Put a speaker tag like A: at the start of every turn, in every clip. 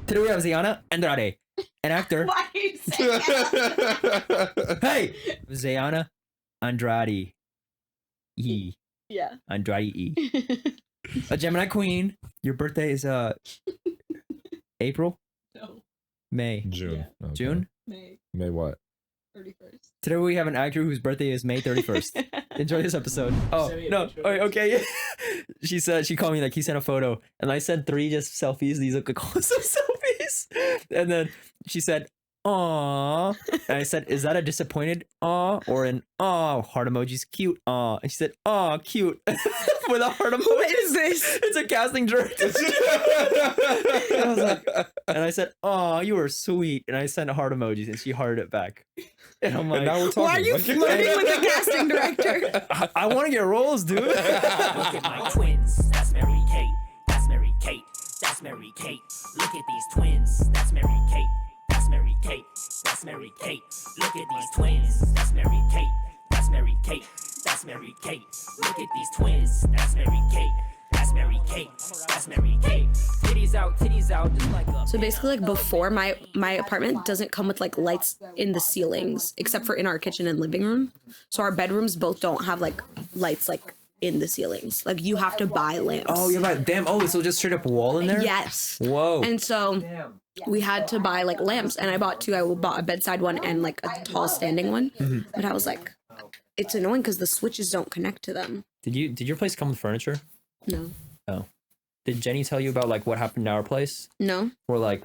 A: Today we have Zeiana Andrade, an actor.
B: Why are you saying that?
A: Hey, Zeiana Andrade.
B: Yeah.
A: Andrade E. A Gemini queen. Your birthday is April?
B: No.
A: May.
C: June.
B: Yeah.
C: Okay.
A: June?
C: May what?
B: 31st.
A: Today we have an actor whose birthday is May 31st. Enjoy this episode. Oh,
B: Send me a
A: no.
B: picture.
A: Okay. She called me like he sent a photo and I sent 3 just selfies. These look like awesome selfies. And then she said, "Aw." And I said, "Is that a disappointed aw or an aw heart emojis? Cute aw." And she said, "Aw, cute." With a heart emoji.
B: What is this?
A: It's a casting director. I was like, and I said, "Aw, you were sweet." And I sent heart emojis and she hearted it back. And I'm like,
C: And now we're talking.
B: Why are you flirting with the casting director?
A: I want to get roles, dude.
D: Look at my twins. That's Mary Kate. That's Mary Kate. That's Mary Kate. Look at these twins. That's Mary Kate. That's Mary Kate. That's Mary Kate. Look at these twins. That's Mary Kate. That's Mary Kate. That's Mary Kate. Look at these twins. That's Mary Kate. That's Mary Kate. That's Mary Kate. Titties out, just like a.
B: So basically, like before, my apartment doesn't come with like lights in the ceilings, except for in our kitchen and living room. So our bedrooms both don't have like lights like in the ceilings. Like you have to buy lamps.
A: Oh, you're right. Damn. Oh, so just straight up wall in there?
B: Yes.
A: Whoa.
B: And so we had to buy like lamps, and I bought 2. I bought a bedside one and like a tall standing one. But I was like, it's annoying because the switches don't connect to them.
A: Did your place come with furniture?
B: No.
A: Oh. Did Jenny tell you about like what happened to our place?
B: No.
A: Or like,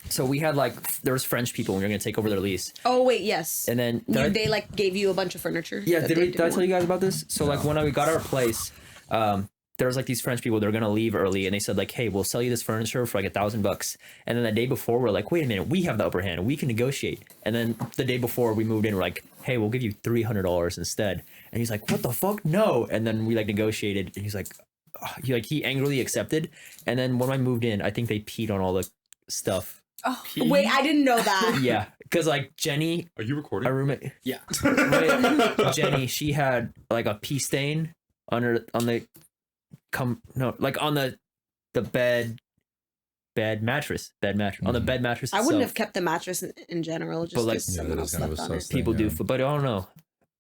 A: so we had like there was French people and we were gonna take over their lease,
B: Oh wait, yes.
A: and then
B: They like gave you a bunch of furniture.
A: yeah,
B: that
A: did
B: they
A: I
B: didn't
A: tell you
B: want.
A: guys about this? So like when we got our place, there was like these French people that were gonna leave early, and they said like, "Hey, we'll sell you this furniture for like $1,000." And then the day before, we're like, "Wait a minute, we have the upper hand. We can negotiate." And then the day before we moved in, we're like, "Hey, we'll give you $300 instead." And he's like, "What the fuck? No!" And then we like negotiated, and he's like, he angrily accepted. And then when I moved in, I think they peed on all the stuff.
B: Oh, wait, I didn't know that.
A: Yeah, because like Jenny,
C: Are you recording?
A: our roommate,
C: Yeah.
A: Jenny, she had like a pee stain on the bed mattress on the bed mattress
B: I
A: itself.
B: wouldn't have kept the mattress in general, just
A: But, like,
B: because someone
C: that
B: else
C: is kind of
B: slept
C: a
B: on
C: sus
B: it.
C: thing.
A: People do,
C: Yeah.
A: but I don't know.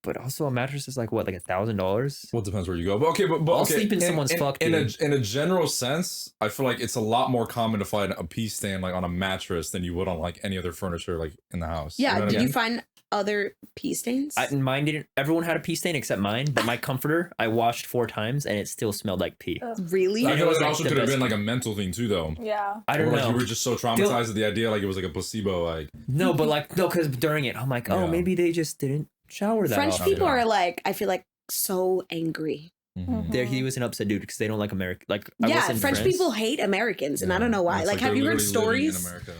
A: But also a mattress is like what, like $1,000?
C: Well, it depends where you go. But okay, but
A: I'll
C: okay.
A: sleep in someone's fuck,
C: in
A: dude.
C: a general sense, I feel like it's a lot more common to find a pee stain like on a mattress than you would on like any other furniture like in the house.
B: Yeah,
C: You know what
B: did
C: I
B: you
C: mean?
B: find other pee stains?
A: Mine didn't. Everyone had a pee stain except mine. But my comforter, I washed 4 times and it still smelled like pee.
B: Really?
C: I
A: it
C: feel
A: was,
C: like it
A: like,
C: also
A: the
C: could have
A: best
C: been like a mental thing too, though.
E: Yeah.
A: I
C: Or
A: don't
C: like
A: know.
C: you were just so traumatized at the idea, like it was like a placebo, like
A: No, but like no, because during it, I'm like, oh,
C: Yeah.
A: maybe they just didn't shower that
B: French
A: often.
B: people
C: Yeah.
B: are like, I feel like so angry.
A: He was an upset dude because they don't like America. Like I was
B: Yeah,
A: in
B: French
A: France.
B: people hate Americans, and I don't know why.
C: It's
B: Like,
C: they're
B: have you heard
C: literally living in
B: stories?
C: America.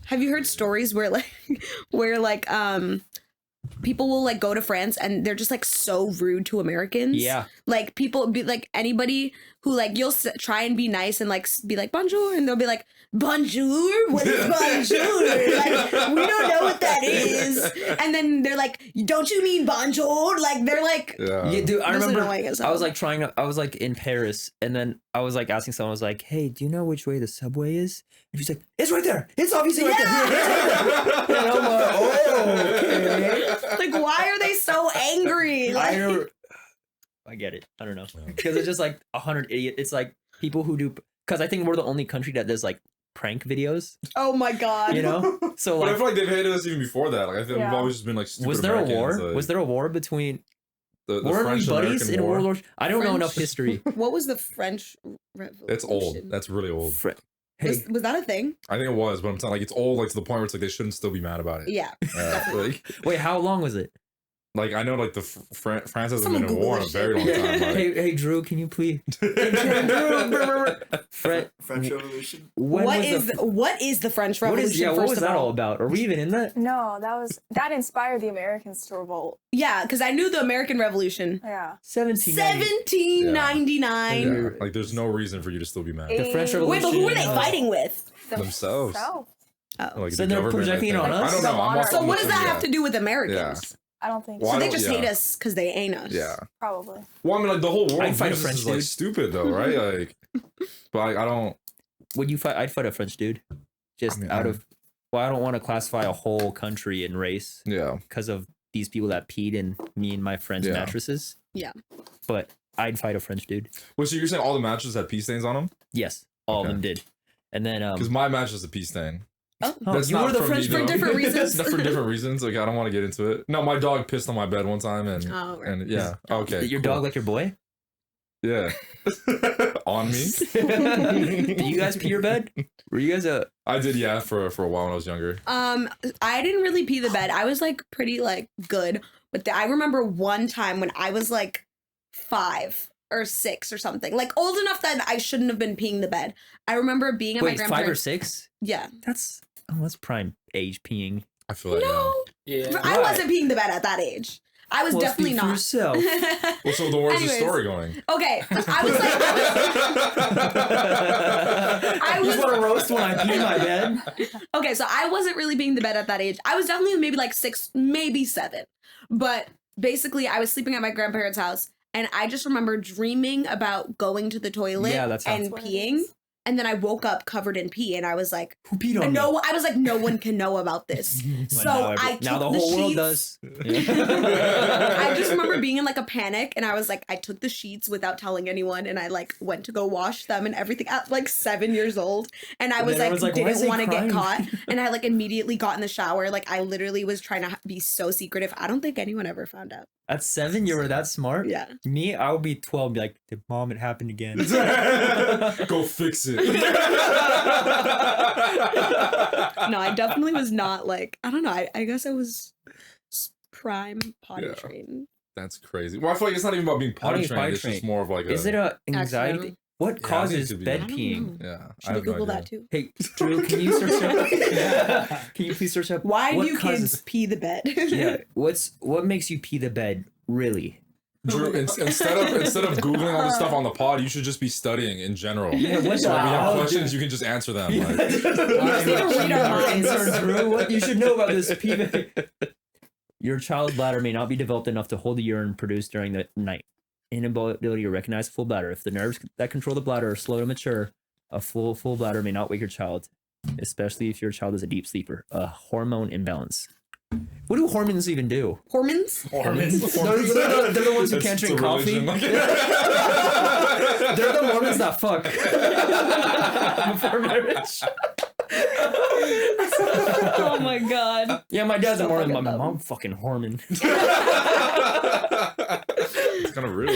B: Have you heard stories where like people will like go to France and they're just like so rude to Americans?
A: Yeah.
B: Like people be like anybody who like you'll try and be nice and like be like bonjour, and they'll be like bonjour. What is bonjour? Like we don't know what that is. And then they're like, don't you mean bonjour? Like they're like.
C: Yeah.
A: Yeah, dude, I
B: That's
A: remember
B: annoying as
A: I was
B: hell.
A: like I was like in Paris, and then I was like asking someone, I was like, hey, do you know which way the subway is? And she's like, it's right there. It's obviously right there. And I'm like, oh, okay.
B: Like, why are they so angry? Like,
A: I get it. I don't know. Because it's just like 100 idiot. It's like people who do, because I think we're the only country that does like prank videos,
B: oh my god.
A: you know? So
C: But I
A: like,
C: feel like they've hated us even before that. Like I think we've
E: Yeah.
C: always just been like stupid
A: was there
C: Americans,
A: a war?
C: like,
A: Was there a war between,
C: the
A: weren't we
C: French
A: buddies
C: American
A: in
C: War?
A: World War? I don't know
B: French-
A: enough history.
B: What was the French Revolution?
C: It's old. That's really old.
A: Hey,
B: Was that a thing?
C: I think it was, but I'm saying like it's old, like to the point where it's like they shouldn't still be mad about it.
B: Yeah.
C: Like,
A: wait, how long was it?
C: like I know like the France hasn't
B: Someone
C: been in
B: Google
C: war in a
B: this
C: very long
B: shit.
C: time. Like,
A: Hey, Drew, can you please? Fred,
F: French Revolution.
A: when
B: What
A: was
B: is
A: the,
B: what is the French
A: what
B: Revolution?
A: is, yeah, what
B: first
A: was
B: of
A: that all
B: all?
A: about? Are we even in that?
E: No, that inspired the Americans to revolt.
B: Yeah, because I knew the American Revolution.
E: Yeah.
B: 1799.
C: yeah, like there's no reason for you to still be mad.
A: The French
E: Wait,
B: Wait, but who were they
A: Revolution.
B: fighting with?
C: Themselves.
E: So,
C: Like
A: So
C: the
A: they're
C: government,
A: projecting
C: I
A: it on
C: think.
A: us?
C: I don't know. I'm
E: So
B: So what does that have to do with Americans?
E: I don't think
C: Why
B: So
E: so.
B: they
C: don't-
B: just
C: yeah.
B: hate us because they ain't us.
C: Yeah.
E: Probably.
C: Well, I mean, like the whole world
A: I'd fight a
C: views
A: French
C: this is like
A: dude.
C: stupid though, right? Like, but like, I don't.
A: Would you fight? I'd fight a French dude. just out of. Well, I don't want to classify a whole country in race.
C: Yeah.
A: Because of these people that peed in me and my friends' mattresses.
B: Yeah.
A: But I'd fight a French dude.
C: Well, so you're saying all the mattresses had pee stains on them?
A: Yes, all of them did. And then
C: because my mattress is a pee stain.
B: Oh,
C: That's
A: you
C: not
A: were the
C: from
A: French
C: me,
B: for
C: though.
B: different reasons.
C: For different reasons. Okay, I don't want to get into it. No, my dog pissed on my bed one time, and and yeah, okay.
A: Your dog like your boy?
C: Yeah. On me?
A: Did you guys pee your bed? Were you guys
C: I did, yeah, for a while when I was younger.
B: I didn't really pee the bed. I was like pretty like good, but I remember one time when I was like 5 or 6 or something, like old enough that I shouldn't have been peeing the bed. I remember being at my grandparents.
A: 5 or 6?
B: Yeah.
A: That's prime age peeing.
C: I feel like
B: No,
F: Yeah.
B: I wasn't peeing the bed at that age. I was definitely
A: speak for
B: not.
A: yourself.
C: Well, so then where's the
B: Anyways.
C: story going?
B: Okay, I
A: You
B: was
A: want to roast when I pee my bed?
B: okay, so I wasn't really being the bed at that age. I was definitely maybe like 6, maybe 7. But basically, I was sleeping at my grandparents' house, and I just remember dreaming about going to the toilet
A: Yeah, that sounds-
B: and peeing. And then I woke up covered in pee, and I was like,
A: Who peed on me?
B: "No!" I was like, "No one can know about this." So I
A: now
B: took
A: the
B: the
A: whole world
B: sheets.
A: does.
B: I just remember being in like a panic, and I was like, I took the sheets without telling anyone, and I like went to go wash them and everything at like 7 years old, and I was
A: then
B: like,
A: everyone's like, "Why is
B: didn't
A: he
B: want to get
A: crying?"
B: caught, and I like immediately got in the shower. Like I literally was trying to be so secretive. I don't think anyone ever found out.
A: At 7, you were that smart?
B: Yeah.
A: Me, I would be 12 and be like, Mom, it happened again.
C: Go fix it.
B: No, I definitely was not like, I don't know. I guess I was prime potty trained.
C: That's crazy. Well, I feel like it's not even about being
A: How do
C: potty
A: you
C: trained.
A: potty
C: It's just
A: train?
C: more of like
A: Is it a anxiety?
B: Accidental.
A: What
C: Yeah, I think it
A: causes
C: could be.
A: bed
B: I don't
A: peeing?
B: know.
C: Yeah.
B: Should
C: I
B: we
C: have no
B: Google
C: idea.
B: that too?
A: Hey, Drew, can you search up? Can you please search up?
B: Why
A: what
B: do
A: causes-
B: kids pee the bed?
A: Yeah, what makes you pee the bed? Really?
C: Drew, instead of Googling all this stuff on the pod, you should just be studying in general.
A: Yeah, what
C: So
A: the
C: when we have
A: hell,
C: questions,
A: dude?
C: you can just answer them. Like,
B: You just need to read our minds.
A: Drew, what you should know about this pee bed. Your child's bladder may not be developed enough to hold the urine produced during the night. Inability to recognize a full bladder. If the nerves that control the bladder are slow to mature, a full bladder may not wake your child, especially if your child is a deep sleeper. A hormone imbalance. What do hormones even do?
B: Hormones?
A: They're the ones who can't
C: It's
A: drink
C: a
A: coffee.
C: religion.
A: They're the Mormons that fuck before marriage.
B: Oh my god.
A: Yeah, my dad's a
B: So
A: Mormon.
B: fucking
A: My
B: dumb.
A: mom fucking Hormon.
C: It's kind of real.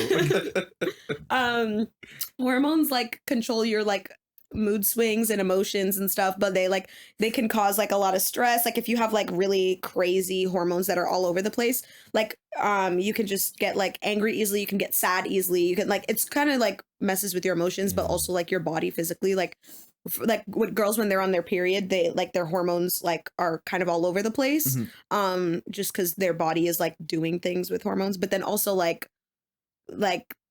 B: Hormones like control your like mood swings and emotions and stuff, but they can cause like a lot of stress. Like if you have like really crazy hormones that are all over the place, like you can just get like angry easily, you can get sad easily, you can like, it's kind of like messes with your emotions, but also like your body physically, like with girls when they're on their period, they like their hormones like are kind of all over the place, just because their body is like doing things with hormones. But then also like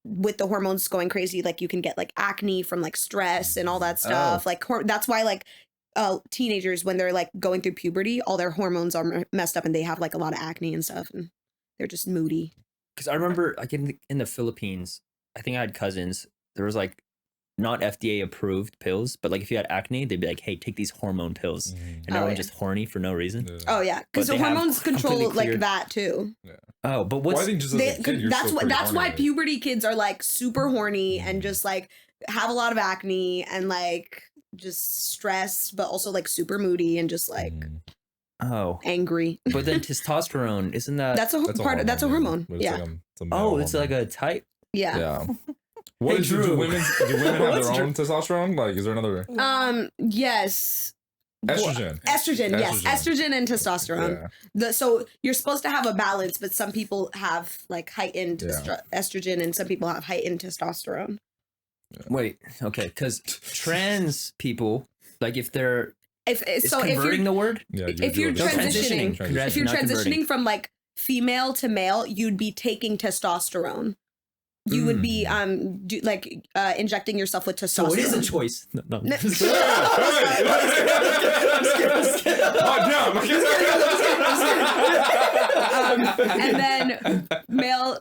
B: with the hormones going crazy, like you can get like acne from like stress and all that stuff. Like that's why like teenagers, when they're like going through puberty, all their hormones are messed up and they have like a lot of acne and stuff, and they're just moody.
A: Because I remember like in the Philippines, I think I had cousins. There was like not FDA approved pills, but like if you had acne, they'd be like, "Hey, take these hormone pills," and everyone's just horny for no reason.
B: Oh yeah, because
A: But
B: the
A: they have
B: hormones control
A: completely
B: like
A: cleared-
B: that too.
A: Oh, but
C: Well,
A: what's
C: I think just as a kid, you're
B: That's
C: still
B: what.
C: pretty
B: That's why
C: horny.
B: puberty kids are like super horny and just like have a lot of acne and like just stressed, but also like super moody and just like
A: oh,
B: angry.
A: but then testosterone isn't that?
B: That's a
C: That's
B: that's a hormone.
C: But it's
B: Yeah,
C: like it's a male
A: oh, it's like
C: hormone.
A: a type.
B: yeah.
C: Yeah. What
A: Hey,
C: do
A: Drew.
C: women have their
A: What's
C: own testosterone? Like, is there another
B: Yes.
C: estrogen?
B: Estrogen, yes, estrogen and testosterone.
C: Yeah.
B: So you're supposed to have a balance, but some people have like heightened estrogen, and some people have heightened testosterone.
A: Wait, okay, because trans people, like if they're
B: If
A: is
B: so, if
A: converting
B: you're
A: the word,
C: Yeah.
B: if you're
A: No,
B: transitioning,
A: transitioning.
B: if you're
A: Not converting.
B: transitioning from like female to male, you'd be taking testosterone. You would be injecting yourself with testosterone.
A: so it is a choice. No.
B: And then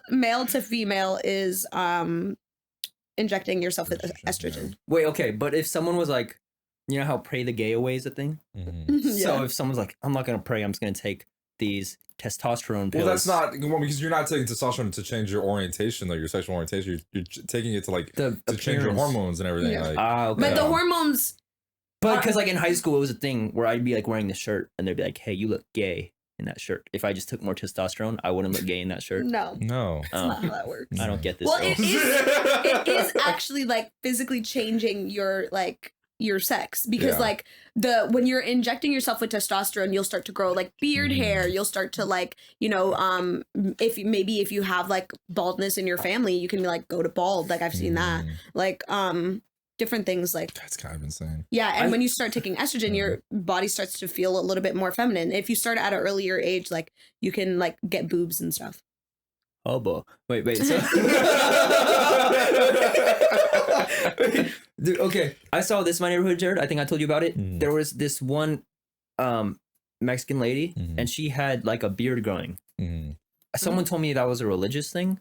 B: male to female is injecting yourself with estrogen.
A: Wait, okay, but if someone was like, You know how pray the gay away is a thing?
C: Mhm.
A: So if someone's like, I'm not gonna pray, I'm just gonna take these testosterone pills.
C: Well, that's not because you're not taking testosterone to change your orientation, like your sexual orientation. You're taking it to like
A: the
C: to change your
A: appearance.
C: hormones and everything.
B: Yeah.
C: Like,
A: Okay.
B: But the
C: Yeah.
B: hormones.
A: But because like in high school, it was a thing where I'd be like wearing the shirt, and they'd be like, "Hey, you look gay in that shirt." If I just took more testosterone, I wouldn't look gay in that shirt.
B: No,
C: no.
B: that's not how that works.
A: I don't get this.
B: Well,
A: at all.
B: it is actually like physically changing your sex because
C: Yeah.
B: like when you're injecting yourself with testosterone, you'll start to grow like beard hair. You'll start to like, if you have like baldness in your family, you can like go to bald. Like I've seen that. Like different things like
C: That's kind of insane.
B: yeah, and when you start taking estrogen, your body starts to feel a little bit more feminine. If you start at an earlier age, like you can like get boobs and stuff.
A: Oh, boy. Wait. So... Dude, okay. I saw this in my neighborhood, Jared. I think I told you about it.
C: Mhm.
A: There was this one Mexican lady,
C: Mhm.
A: and she had like a beard growing.
C: Mhm.
A: Someone told me that was a religious thing.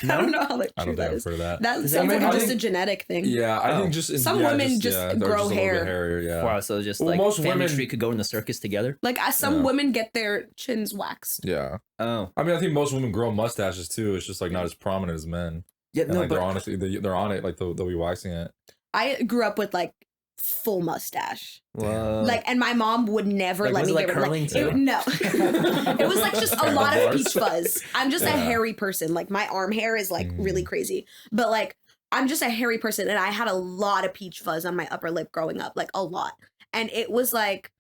B: I don't know how like,
C: I
B: true
C: don't think
B: that
C: I've
B: is.
C: heard of that.
B: That
A: Does
B: sounds like
A: anyone-
B: just a genetic thing.
C: Yeah, I
A: Oh.
C: think just
B: Some women just
C: they're
B: grow
C: a little bit
B: hair.
C: hairier, yeah.
A: Wow, so just
C: Well,
A: like
C: most
A: family
C: women-
A: tree could go in the circus together.
B: Like some
C: Yeah.
B: women get their chins waxed.
C: Yeah.
A: Oh,
C: I mean, I think most women grow mustaches too. It's just like not as prominent as men.
A: yeah,
C: And
A: no,
C: like
A: but
C: they're on it, like they'll be waxing it.
B: I grew up with like full mustache.
A: whoa.
B: Like, and my mom would never
A: Like,
B: let
A: was
B: me
A: it,
B: get
A: like,
B: rid of
A: curling
B: it.
A: too?
B: No, it was like just a lot of
C: Handlebars.
B: peach fuzz. I'm just a
C: Yeah.
B: hairy person. Like my arm hair is like really crazy, but like I'm just a hairy person, and I had a lot of peach fuzz on my upper lip growing up, like a lot, and it was like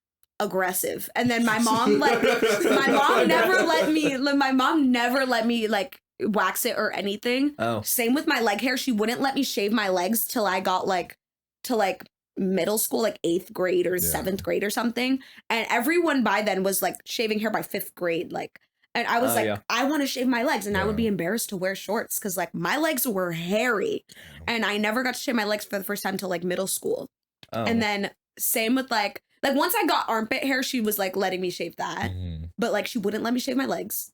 B: aggressive. And then my mom never let me like wax it or anything.
A: oh,
B: Same with my leg hair. She wouldn't let me shave my legs till I got like to like middle school, like 8th grade or 7th grade or something. And everyone by then was like shaving hair by 5th grade. Like, and I was
A: Oh,
B: like,
A: yeah.
B: I want to shave my legs. And I would
C: Yeah.
B: be embarrassed to wear shorts because like my legs were hairy. And I never got to shave my legs for the first time till like middle school.
A: oh.
B: And then same with like once I got armpit hair, she was like letting me shave that.
C: Mhm.
B: But like she wouldn't let me shave my legs.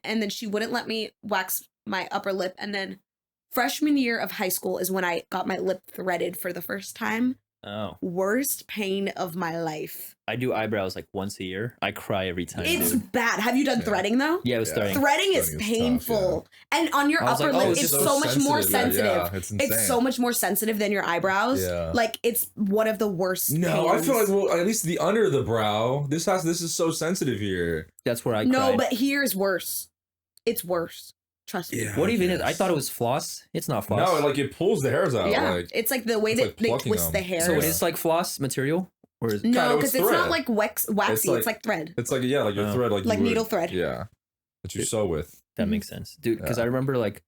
B: And then she wouldn't let me wax my upper lip. And then freshman year of high school is when I got my lip threaded for the first time.
A: Oh,
B: Worst pain of my life.
A: I do eyebrows like once a year. I cry every time.
B: It's
A: dude.
B: bad. Have you done
C: Yeah.
B: threading though?
A: Yeah, it was
C: Yeah.
A: starting.
B: Threading is
C: Threading is tough,
B: painful. And on your
A: I was
B: upper
A: like, oh,
B: lip,
A: it's
B: it's
A: so
B: so much more sensitive.
C: Yeah, it's insane.
B: It's so much more sensitive than your eyebrows.
C: Yeah.
B: Like it's one of the worst.
C: No, I feel like
B: pains.
C: at least the under the brow. This is so sensitive here.
A: That's where I
B: no,
A: cried.
B: but here's worse. It's worse. Trust me.
C: Yeah.
A: What even is?
C: Yes.
A: I thought it was floss. It's not floss.
C: No, like it pulls the hairs out.
B: Yeah,
C: Like,
B: it's like the way
C: it's
B: that
C: like
B: they
C: plucking
B: twist the
C: them.
B: hair.
A: so it
C: Yeah.
A: is like floss material, or is
B: No,
C: Kinda,
B: because
C: it's
B: it's not
C: thread.
B: like waxy. It's like thread.
C: it's like like your
A: Oh.
C: thread, like
B: Like
C: you would-
B: needle thread.
C: Yeah, that you sew with.
A: that
B: Mhm.
A: makes sense, dude? Because
C: Yeah.
A: I remember like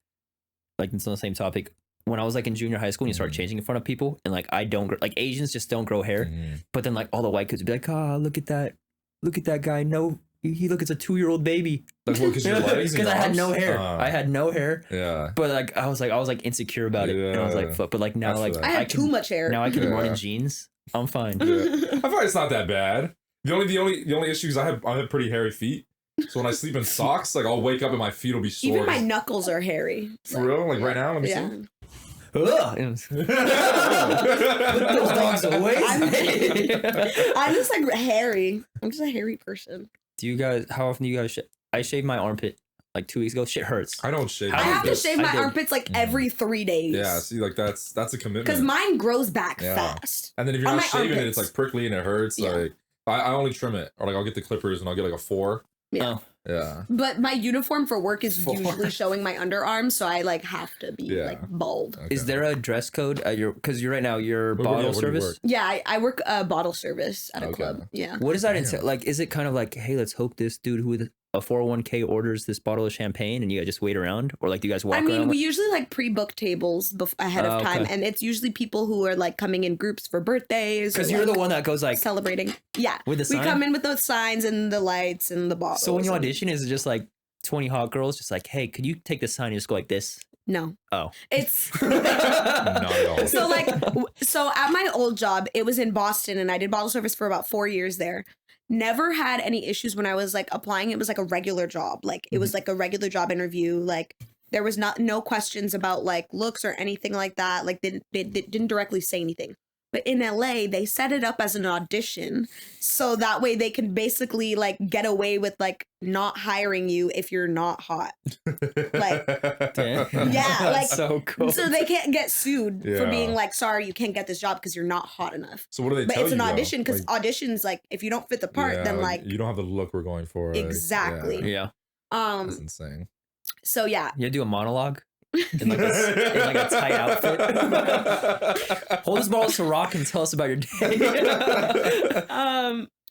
A: it's on the same topic. When I was like in junior high school, and you start
C: Mhm.
A: changing in front of people, and like I don't like Asians just don't grow hair,
C: Mhm.
A: but then like all the white kids would be like, ah, look at that guy. No, he look, it's a 2-year-old baby.
C: Like what? Because your legs. and
A: Because I had
C: arms?
A: no hair. I had no hair.
C: Yeah.
A: But like I was like insecure about it, and I was like,
C: Yeah.
A: fuck. But like now,
C: I feel
A: like
C: that.
B: I had
A: can,
B: too much hair.
A: Now I can run
C: Yeah.
A: in jeans. I'm fine.
C: Yeah. I feel like it's not that bad. The only issue is I have pretty hairy feet. So when I sleep in socks, like I'll wake up and my feet will be sore.
B: Even my knuckles are hairy.
C: For real? Like right now? Let me
B: Yeah.
C: see.
A: Ugh. Put those dogs away.
B: I'm just like hairy. I'm just a hairy person.
A: Do you guys? How often do you guys? I shaved my armpit like 2 weeks ago. Shit hurts.
C: I don't shave.
A: I
B: I have to
A: did.
B: shave
A: I
B: my
A: did.
B: armpits like every 3 days.
C: Yeah, see, like that's a commitment.
B: Because mine grows back
C: Yeah.
B: fast.
C: And then if you're
B: on
C: not
B: my
C: shaving it,
B: armpits.
C: it's like prickly and it hurts.
B: Yeah.
C: Like I only trim it, or like I'll get the clippers and I'll get like a 4.
B: Yeah.
A: Oh,
C: Yeah.
B: But my uniform for work is
A: Four.
B: usually showing my underarms, so I like have to be
C: Yeah.
B: like bald.
C: Okay.
A: is there a dress code at your? Because you're right now your
C: Where do
A: bottle
C: you
A: service.
C: work?
B: Yeah, I work a bottle service at a
C: Okay.
B: club. Yeah.
A: What does that
C: Damn.
A: entail? Like, is it kind of like, hey, let's hope this dude who with a 401k orders this bottle of champagne, and you guys just wait around, or like do you guys walk
B: I
A: around?
B: mean,
A: with-
B: we usually like pre-book tables ahead
A: Oh,
B: of time,
A: okay.
B: and it's usually people who are like coming in groups for birthdays.
A: Because
B: or,
A: you're
B: like,
A: the one that goes like.
B: celebrating. Yeah,
A: With the
B: we
A: sign?
B: come in with those signs and the lights and the bottles.
A: So when you
B: and-
A: audition, is it just like 20 hot girls, just like, hey, could you take this sign and just go like this?
B: No,
A: Oh,
B: it's
C: Not at all.
B: so like so at my old job, it was in Boston, and I did bottle service for about 4 years there. Never had any issues when I was like applying. It was like a regular job. Like it was like a regular job interview. Like there was no questions about like looks or anything like that. Like they didn't directly say anything. But in LA, they set it up as an audition. So that way they can basically like get away with like not hiring you if you're not hot. Like,
A: Damn.
B: Yeah, like-
A: That's so cool.
B: so they can't get sued for
C: Yeah.
B: being like, sorry, you can't get this job because you're not hot enough.
C: So what do they
B: But
C: tell
B: it's an
C: you, though?
B: audition because
C: Like,
B: auditions, like, if you don't fit the part,
C: yeah,
B: then like,
C: you don't have the look we're going for. like,
B: Exactly.
A: Yeah.
C: that's insane.
B: So yeah,
A: You do a monologue in like a tight outfit. Hold this ball to rock and tell us about your day.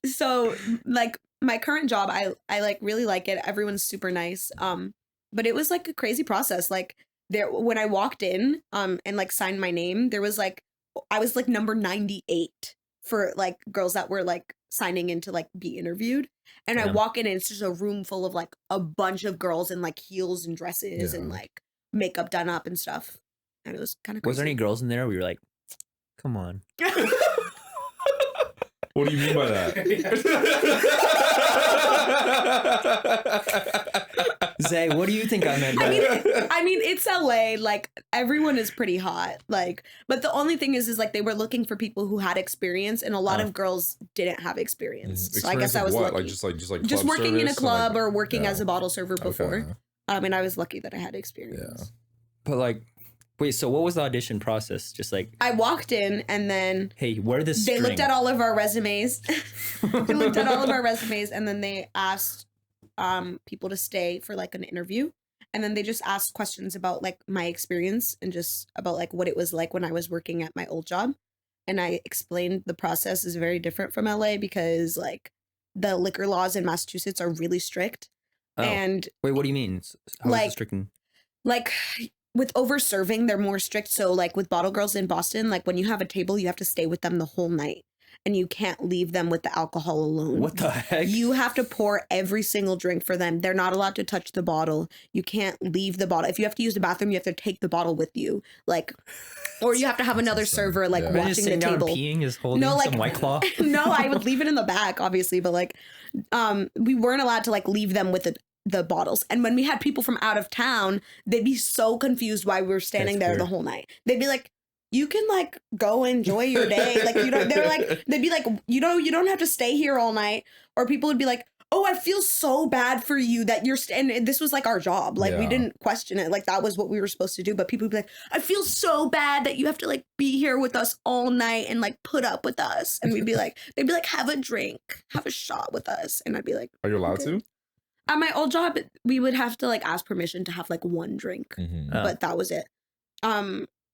B: so like my current job, I like really like it. Everyone's super nice. But it was like a crazy process. Like there, when I walked in, and like signed my name, there was like, I was like number 98 for like girls that were like signing in to like be interviewed. And I
A: Yeah.
B: walk in and it's just a room full of like a bunch of girls in like heels and dresses and
C: Yeah.
B: like makeup done up and stuff. And it was kind of crazy.
A: Was there any girls in there where you were like, come on?
C: What do you mean by that?
A: Zay, what do you think I meant by that?
B: I mean, it's LA. Like everyone is pretty hot. Like, but the only thing is like they were looking for people who had experience, and a lot of girls didn't have experience. So I guess I was
C: what?
B: lucky.
C: Like just like
B: Just
C: club
B: working in a
C: service and,
B: club
C: like-
B: or working
C: yeah.
B: as a bottle server before.
C: Okay.
B: And I was lucky that I had experience.
A: But like, wait, so what was the audition process? Just like,
B: I walked in and then
A: hey, wear this
B: they
A: string.
B: looked at all of our resumes. They looked at all of our resumes and then they asked people to stay for like an interview. And then they just asked questions about like my experience and just about like what it was like when I was working at my old job. And I explained the process is very different from LA because like the liquor laws in Massachusetts are really strict.
A: Oh.
B: And
A: Wait, what do you mean? How is
B: Like-
A: it stricken?
B: like with over serving, they're more strict. So like with bottle girls in Boston, like when you have a table, you have to stay with them the whole night and you can't leave them with the alcohol alone.
A: What the heck?
B: You have to pour every single drink for them. They're not allowed to touch the bottle. You can't leave the bottle. If you have to use the bathroom, you have to take the bottle with you. Like, or you have to have another
C: insane.
B: server like
C: Yeah.
A: Imagine
B: watching the
A: sitting down
B: table.
A: peeing, just holding
B: No, like-
A: some White Claw.
B: No, I would leave it in the back, obviously, but like, we weren't allowed to like leave them with the bottles. And when we had people from out of town, they'd be so confused why we were standing
A: That's
B: there
A: fair.
B: the whole night. They'd be like, you can like go enjoy your day. Like, you don't, they're like, they'd be like, you don't have to stay here all night. Or people would be like, oh, I feel so bad for you that you're and this was like our job. Like we
C: Yeah.
B: didn't question it. Like that was what we were supposed to do. But people would be like, I feel so bad that you have to like be here with us all night and like put up with us. And we'd be like, they'd be like, have a drink, have a shot with us. And I'd be like,
C: Are you allowed
B: Okay.
C: to?
B: at my old job, we would have to like ask permission to have like one drink,
C: Mhm.
A: Oh.
B: but that was it.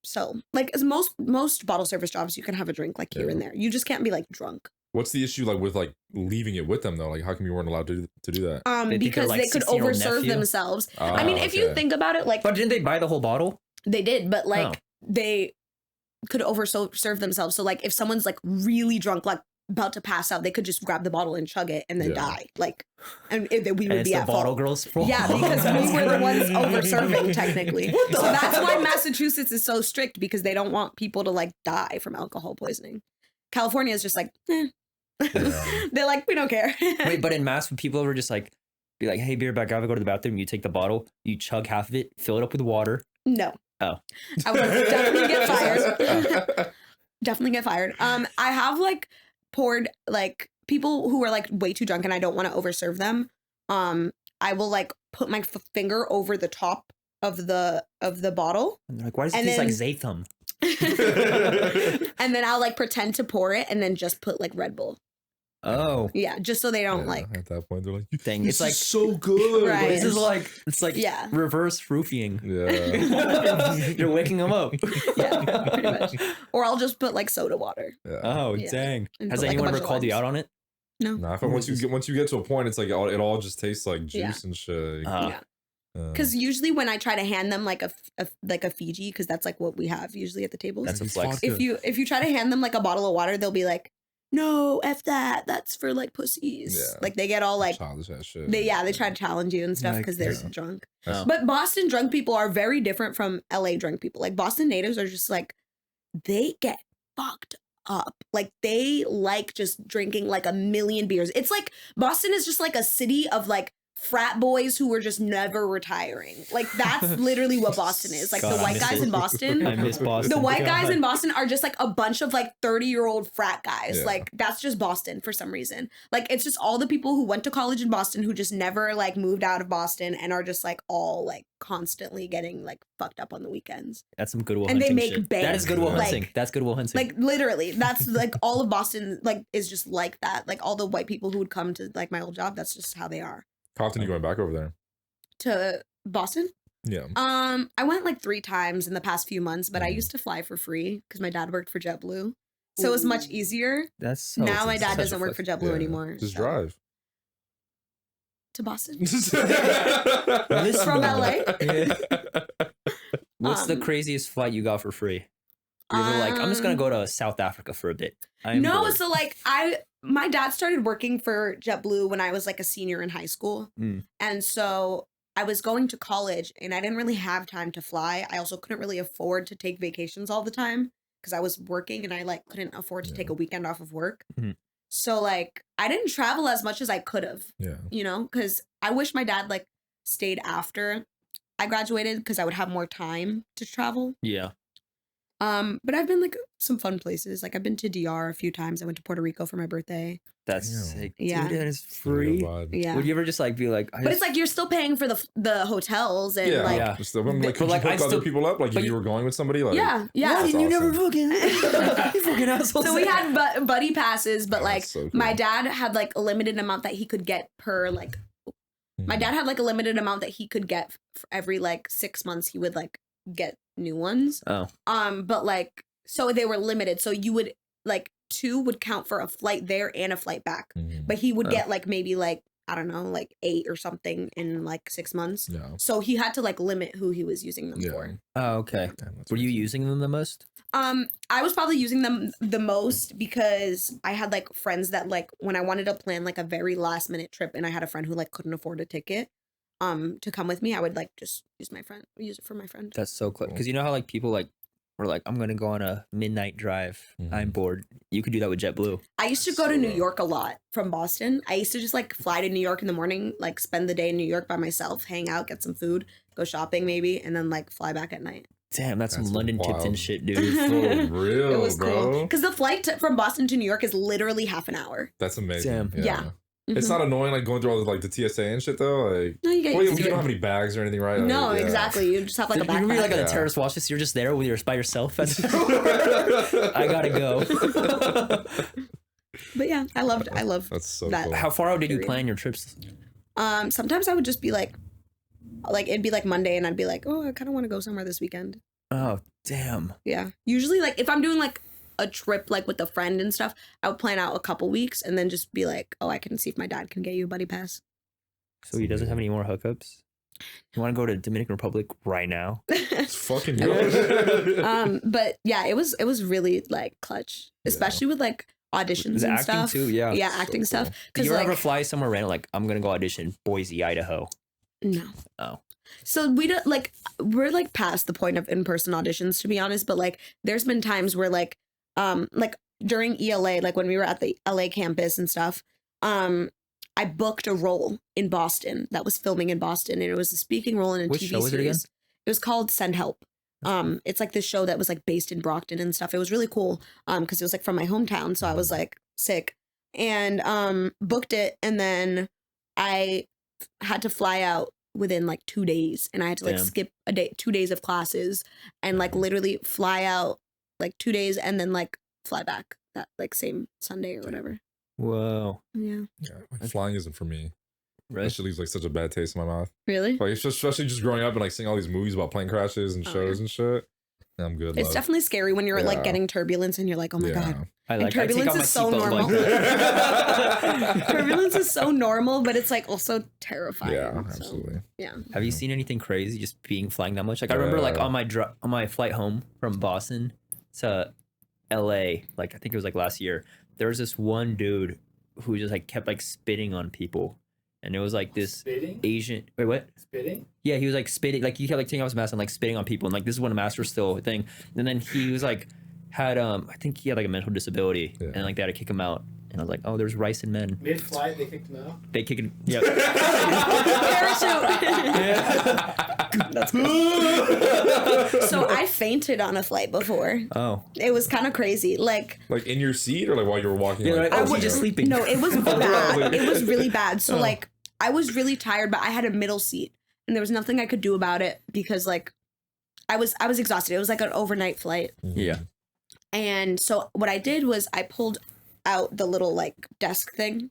B: So like as most bottle service jobs, you can have a drink like here
C: Yeah.
B: and there. You just can't be like drunk.
C: What's the issue like with like leaving it with them though? Like how come you weren't allowed to do that?
A: They think you're,
B: Because
A: like,
B: they could
A: 16-year-old
B: overserve
A: nephew?
B: themselves. I mean, if you
C: okay.
B: think about it, like
A: But didn't they buy the whole bottle?
B: they did, but like
A: Oh.
B: they could overserve themselves. So like if someone's like really drunk, like about to pass out, they could just grab the bottle and chug it and then
C: Yeah.
B: die. Like, and we
A: And
B: would
A: it's
B: be
A: the
B: at
A: bottle
B: fault.
A: girls' fault.
B: Yeah, because we were the ones overserving technically. So that's why Massachusetts is so strict because they don't want people to like die from alcohol poisoning. California is just like,
C: Yeah.
B: they're like, we don't care.
A: Wait, but in Mass, when people were just like, be like, hey, beer back, I gotta go to the bathroom. You take the bottle, you chug half of it, fill it up with water.
B: No.
A: Oh.
B: I would definitely get fired. Definitely get fired. I have like poured like people who are like way too drunk and I don't want to overserve them. I will like put my finger over the top of the bottle
A: And they're like, why does it
B: And
A: taste like
B: then-
A: Zaytham?
B: and then I'll like pretend to pour it and then just put like Red Bull.
A: Oh,
B: Yeah, just so they don't
C: Yeah,
B: like.
C: at that point they're like,
A: dang.
C: this
A: It's like,
C: is so good.
B: Right.
A: this is like, it's like
B: Yeah.
A: reverse roofing.
C: Yeah.
A: You're waking them up.
B: Yeah, pretty much. Or I'll just put like soda water.
C: Yeah.
A: Oh,
B: Yeah.
A: dang.
B: And
A: Has
B: put, like, a
A: anyone
B: bunch
A: ever
B: of
A: called you
B: limes.
A: out on it?
B: No.
C: Nah, I feel once you get to a point, it's like it all just tastes like juice
B: Yeah.
C: and shit.
A: Uh,
B: Because usually when I try to hand them like a Fiji, because that's like what we have usually at the tables.
A: That's a flex.
B: If you try to hand them like a bottle of water, they'll be like, "No, f that. That's for like pussies."
C: Yeah.
B: Like they get all like
C: childish ass shit.
B: they try to challenge you and stuff
A: Like,
B: because they're
C: yeah.
B: drunk.
A: Oh.
B: But Boston drunk people are very different from LA drunk people. Like Boston natives are just like they get fucked up. Like they like just drinking like a million beers. It's like Boston is just like a city of like frat boys who were just never retiring. Like that's literally what Boston is. Like
A: God,
B: the
A: I
B: white
A: miss
B: guys
A: it.
B: in Boston.
A: I miss Boston.
B: The white guys
A: God.
B: in Boston are just like a bunch of like 30-year-old frat guys.
C: Yeah.
B: Like that's just Boston for some reason. Like it's just all the people who went to college in Boston who just never like moved out of Boston and are just like all like constantly getting like fucked up on the weekends.
A: That's some Goodwill
B: And they
A: Hunting
B: make
A: shit.
B: bank.
A: That is Goodwill
B: Like-
A: Hunting. That's Goodwill Hunting.
B: Like literally, that's like all of Boston like is just like that. Like all the white people who would come to like my old job, that's just how they are.
C: How often are you going back over there?
B: To Boston?
C: Yeah.
B: I went like 3 times in the past few months, but I used to fly for free because my dad worked for JetBlue. So it was much easier.
A: that's so,
B: Now my dad
A: such a
B: doesn't work for JetBlue
C: Yeah.
B: anymore.
C: Just
B: so-
C: drive.
B: to Boston.
A: Listen,
B: From LA?
A: Yeah. What's the
B: Um,
A: craziest flight you got for free? You were like, I'm just gonna go to South Africa for a bit. I'm
B: No,
A: bored.
B: so like my dad started working for JetBlue when I was like a senior in high school.
A: Mm.
B: And so I was going to college and I didn't really have time to fly. I also couldn't really afford to take vacations all the time because I was working and I like couldn't afford to take a weekend off of work.
A: Mhm.
B: So like I didn't travel as much as I could have,
C: Yeah.
B: you know, because I wish my dad like stayed after I graduated because I would have more time to travel.
A: Yeah.
B: But I've been like some fun places. Like I've been to DR a few times. I went to Puerto Rico for my birthday.
A: That's
C: Damn.
A: sick.
B: Yeah.
A: Dude, that is free.
B: Yeah.
A: Would you ever just like be like,
B: But it's like you're still paying for the hotels and
C: Yeah.
B: like
A: Yeah.
C: Just, like, could
A: But,
C: you
A: like,
C: hook
A: I
C: other
A: still-
C: people up? Like
A: but
C: if you
A: you-
C: were going with somebody? Like,
B: yeah.
C: That's
A: you never
C: awesome.
A: fucking, you fucking assholes.
B: So we had buddy passes, but
C: Oh,
B: like
C: that's so cool.
B: my dad had like a limited amount that he could get per like. My dad had like a limited amount that he could get for every like 6 months. He would like get new ones.
A: Oh,
B: But like so they were limited. So you would like 2 would count for a flight there and a flight back.
C: Mhm.
B: But he would
A: Oh.
B: get like maybe like I don't know like 8 or something in like 6 months.
C: Yeah.
B: So he had to like limit who he was using them
C: Yeah.
B: for.
A: oh, okay.
C: Damn, that's
A: Were you
C: crazy.
A: using them the most?
B: I was probably using them the most because I had like friends that like when I wanted to plan like a very last minute trip and I had a friend who like couldn't afford a ticket to come with me, I would like just use it for my friend.
A: That's so cool.
C: Cool.
A: Because you know how like people like were like, I'm gonna go on a midnight drive. I'm
C: Mhm.
A: bored. You could do that with JetBlue.
B: I used to go to
C: So,
B: New York a lot from Boston. I used to just like fly to New York in the morning, like spend the day in New York by myself, hang out, get some food, go shopping maybe, and then like fly back at night.
A: Damn, that's some
C: That's
A: London
C: wild.
A: Tipton shit, dude.
C: For real,
B: It was cool
C: bro.
B: because the flight from Boston to New York is literally half an hour.
C: That's amazing.
A: Damn.
B: Yeah.
C: It's
B: Mhm.
C: not annoying like going through all the like the TSA and shit though. Like,
B: No, you get
C: well,
B: used
C: you
B: to
C: don't
B: it.
C: have any bags or anything, right? Like,
B: No,
C: yeah.
B: exactly. You just have like a
A: Dude, you remember
B: backpack.
A: like on the
C: Yeah.
A: terrorist watch list, you're just there with by yourself. I gotta go.
B: But yeah, I love
C: That's so
B: that.
C: cool.
A: How far out did you
B: Period.
A: plan your trips?
B: Sometimes I would just be like it'd be like Monday and I'd be like, oh, I kind of want to go somewhere this weekend.
A: Oh, damn.
B: Yeah. Usually like if I'm doing like a trip like with a friend and stuff, I would plan out a couple weeks and then just be like, oh, I can see if my dad can get you a buddy pass.
A: So he doesn't have any more hookups? You want to go to Dominican Republic right now?
C: It's fucking good.
B: But yeah, it was really like clutch, especially with like auditions
A: The
B: and
A: acting
B: stuff.
A: too, yeah.
B: Yeah,
C: So
B: acting
C: cool.
B: stuff.
A: Did
B: Because
A: you
B: like
A: ever fly somewhere random? Like, I'm gonna go audition Boise, Idaho.
B: no.
A: Oh.
B: So we don't like we're like past the point of in-person auditions to be honest, but like there's been times where like during ELA, like when we were at the LA campus and stuff, I booked a role in Boston that was filming in Boston and it was a speaking role in a
A: Which
B: TV
A: show was it
B: series.
A: again?
B: It was called Send Help. It's like this show that was like based in Brockton and stuff. It was really cool because it was like from my hometown, so I was like sick and booked it and then I had to fly out within like 2 days and I had to like
A: Damn.
B: skip 2 days of classes and like literally fly out like 2 days and then like fly back that like same Sunday or whatever.
A: Whoa.
B: Yeah.
C: Yeah, like, flying isn't for me.
A: Right?
C: That shit leaves like such a bad taste in my mouth.
B: Really?
C: Like especially just growing up and like seeing all these movies about plane crashes and
B: Oh,
C: shows and shit. Yeah, I'm good.
B: It's
C: love.
B: definitely scary when you're like
C: Yeah.
B: getting turbulence and you're like, oh my god.
A: I
B: And
A: like. I take
B: turbulence
A: out my
B: is so
A: seatbelt.
B: normal.
A: Like,
B: Turbulence is so normal, but it's like also terrifying.
C: Yeah,
B: so,
C: absolutely.
B: yeah.
A: Have you seen anything crazy just being flying that much? Like I remember like
C: Uh,
A: on my flight home from Boston to LA, like I think it was like last year, there was this one dude who just like kept like spitting on people. And it was like this
F: Spitting?
A: Asian wait, what?
F: Spitting?
A: Yeah, he was like spitting, like he kept like taking off his mask and like spitting on people, and like this is when a mask was still a thing. And then he was like had I think he had like a mental disability,
C: Yeah.
A: and like they had to kick him out. And I was like, oh, there's rice and men.
F: Mid-flight, they kicked him out.
A: They kick it. Yeah.
B: Parachute. That's good. So I fainted on a flight before.
A: Oh.
B: It was kind of crazy. Like
C: in your seat or like while you were walking?
A: Yeah,
C: like,
A: I
C: oh,
A: was
C: you
A: just
C: know?
A: sleeping.
B: No, it was bad. It was really bad. So like I was really tired, but I had a middle seat and there was nothing I could do about it because like I was exhausted. It was like an overnight flight.
A: Yeah.
B: And so what I did was I pulled out the little like desk thing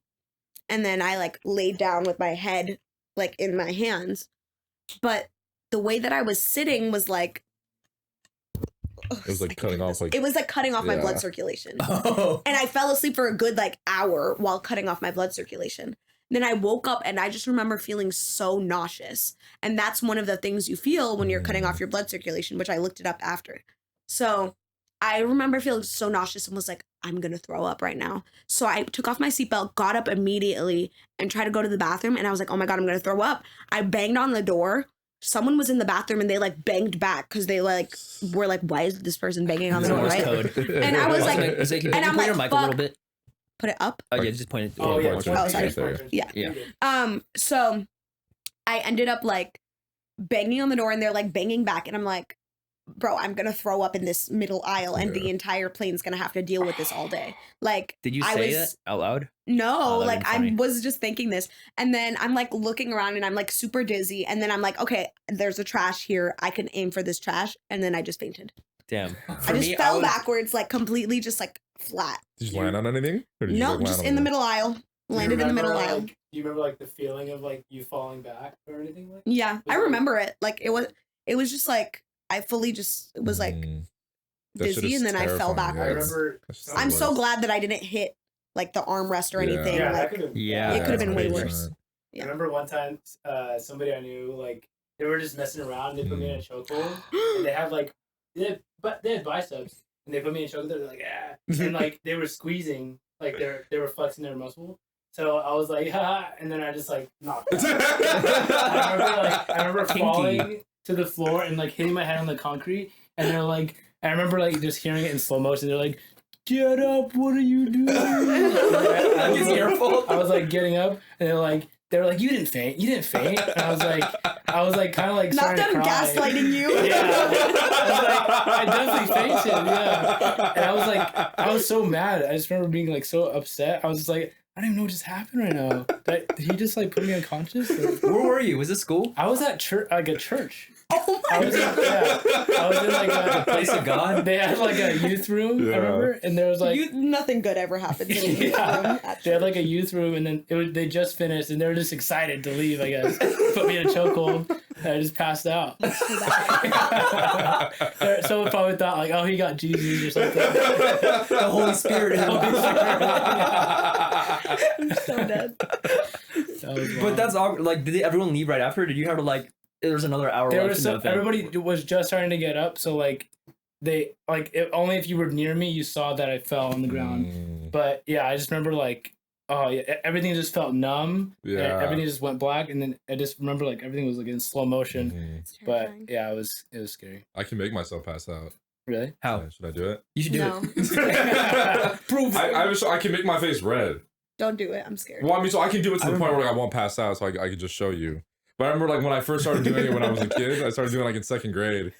B: and then I like laid down with my head like in my hands. But the way that I was sitting was like
C: It was like cutting off like
B: it was like cutting off my
C: Yeah.
B: blood circulation.
A: Oh.
B: And I fell asleep for a good like hour while cutting off my blood circulation. Then I woke up and I just remember feeling so nauseous. And that's one of the things you feel when you're cutting off your blood circulation, which I looked it up after. So I remember feeling so nauseous and was like, I'm going to throw up right now. So I took off my seatbelt, got up immediately and tried to go to the bathroom. And I was like, oh my God, I'm going to throw up. I banged on the door. Someone was in the bathroom and they like banged back because they like were like, why is this person banging on the door,
A: Morse
B: right?
A: code.
B: And I was like,
A: Can you
B: and I'm
A: point your
B: like,
A: mic a little
B: fuck.
A: bit?
B: Put it up.
A: Oh, yeah, just point it.
F: Oh, yeah.
B: Oh, sorry.
C: There.
B: Yeah. So I ended up like banging on the door and they're like banging back and I'm like, bro, I'm gonna throw up in this middle aisle and the entire plane's gonna have to deal with this all day. Like,
A: Did you
B: I
A: say
B: was,
A: that out loud?
B: No,
A: Oh, that'd
B: like
A: been
B: I
A: funny.
B: was just thinking this, and then I'm like looking around and I'm like super dizzy, and then I'm like, okay, there's a trash here. I can aim for this trash, and then I just fainted.
A: Damn.
B: I just fell backwards, like completely, just like flat.
C: Did you land on anything? Or did you,
B: No,
C: like, land
B: just
C: on
B: in the middle aisle. Landed in the middle aisle.
F: Like, do you remember like the feeling of like you falling back or anything like?
B: Yeah, I remember it. Like it was just like I fully just was like
C: That shit
B: dizzy,
C: is
B: and then I fell
C: terrifying, yeah.
F: I
B: backwards.
F: remember.
C: That's
B: I'm
C: the
B: so
C: worst.
B: glad that I didn't hit like the armrest or
C: Yeah.
B: anything.
F: Yeah, that
B: Like,
F: could have.
A: Yeah.
B: It could have been way
C: 100%.
B: worse.
F: I remember one time, somebody I knew, like, they were just messing around. They put me in a chokehold, and they have like, they had biceps, and they put me in a chokehold. They're like, ah, and like they were squeezing, like they were flexing their muscle. So I was like, ha, and then I just like knocked out. I remember
A: Kinky.
F: falling to the floor and like hitting my head on the concrete, and they're like, I remember like just hearing it in slow motion. They're like, get up, what are you doing?
A: It's your fault.
F: I was like getting up, and they were like, you didn't faint. And I was like, kind of like
B: not
F: starting
B: them
F: to cry.
B: gaslighting you.
F: Yeah, I definitely fainted. Yeah, and I was so mad. I just remember being like so upset. I was just like, I don't even know what just happened right now. Did he just like put me unconscious? Or-
A: Where were you? Was this school?
F: I was at church, like a church.
B: Oh my
F: I was in like a
A: Place of God?
F: They had like a youth room,
C: Yeah.
F: I remember, and there was like
B: nothing good ever happens in a youth
F: Yeah.
B: room at
F: they had
B: church.
F: like a youth room, and then they just finished, and they were just excited to leave. I guess put me in a chokehold, and I just passed out. Someone probably thought like, oh, he got Jesus or something.
A: The Holy Spirit.
B: I'm so dead.
F: That was
A: But
F: wild.
A: that's all. Like, did everyone leave right after? Did you have to like? There was another hour
F: There
A: left.
F: was
A: in the thing.
F: everybody was just starting to get up, so like they like only if you were near me you saw that I fell on the ground. But yeah, I just remember like, oh yeah, everything just felt numb.
C: Yeah.
F: Everything just went black, and then I just remember like everything was like in slow motion.
C: Mhm.
F: But
B: Terrifying.
F: yeah, it was scary.
C: I can make myself pass out.
F: Really?
A: How?
C: Should I do it?
A: You should do
B: No.
A: it. Prove it.
C: I can make my face red.
B: Don't do it. I'm scared.
C: Well, I mean, so I can do it to the
A: I
C: point where like, I won't pass out, so I can just show you. But I remember like when I first started doing it when I was a kid, I started doing it like in second grade.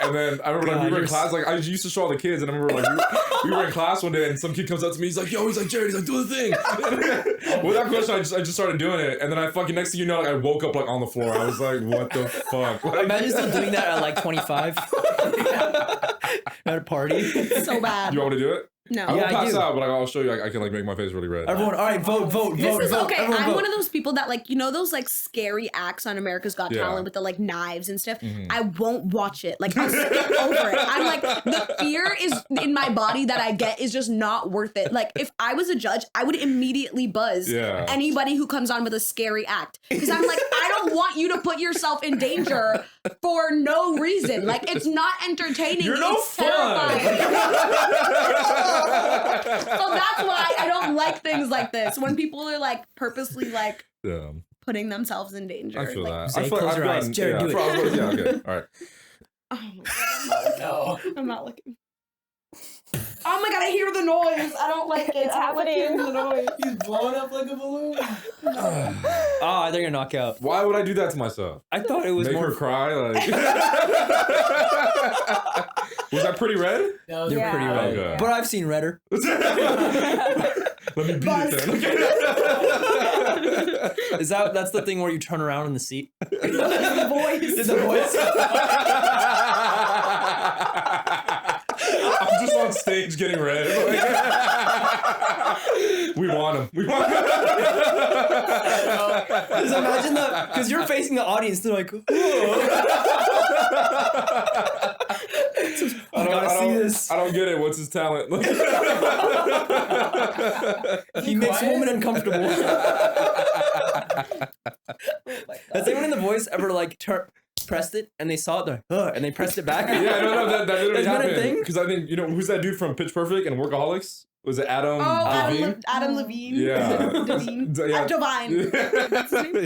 C: And then I remember like
A: God,
C: we were in
A: you're
C: class, like I used to show all the kids, and I remember like we were in class one day, and some kid comes up to me, he's like, Jared, he's like, do the thing. Without question, I just started doing it, and then I fucking next thing you know, like I woke up like on the floor. I was like, what the fuck? Like,
A: Imagine still doing that at like 25 at a party.
B: So bad.
C: you want me to do it?
B: No.
C: I won't
A: Yeah, I
C: pass
A: do.
C: out, but I will show you. I can like make my face really red.
A: Everyone, all right, vote.
B: This is
A: vote.
B: okay.
A: Everyone
B: I'm
A: vote.
B: one of those people that like, you know those like scary acts on America's Got
C: Yeah.
B: Talent with the like knives and stuff.
C: Mhm.
B: I won't watch it. Like I'll skip over it. I'm like the fear is in my body that I get is just not worth it. Like if I was a judge, I would immediately buzz
C: Yeah.
B: anybody who comes on with a scary act because I'm like I don't want you to put yourself in danger for no reason. Like it's not entertaining.
C: You're no
B: it's
C: fun.
B: terrifying. So that's why I don't like things like this. When people are like purposely like
C: Yeah,
B: putting themselves in danger.
C: I feel
B: like,
C: that.
A: Zay,
C: I feel
A: close
C: I've
A: your eyes.
C: gotten-
A: Jared, do it.
C: Yeah, okay. All right.
B: Oh my God,
F: No.
B: I'm not looking. Oh my god, I hear the noise. I don't like it.
E: It's
B: I don't like hearing
E: happening.
B: the noise.
F: He's blowing up like a balloon.
A: Oh, they're gonna knock out.
C: Why would I do that to myself?
A: I thought it was
C: Make
A: more.
C: her cry? Like, was that pretty red?
F: That was
A: They're pretty
E: Yeah.
A: red.
C: Okay.
A: But I've seen redder.
C: Let me beat it then.
A: That's the thing where you turn around in the seat?
B: The voice.
A: Did the voice?
C: I'm just on stage getting red. We want him. We want him.
A: Just imagine that, because you're facing the audience. They're like, I gotta see this.
C: I don't get it. What's his talent?
A: He makes women uncomfortable. Has anyone in the voice ever like pressed it and they saw it, they're like, and they pressed it back?
C: Yeah, no, that literally
A: Has that been a
C: happened.
A: thing?
C: Because I think, who's that dude from Pitch Perfect and Workaholics? Was it Adam Levine?
B: Adam Levine.
C: Yeah.
B: Devine.
C: Yeah.
B: Divine.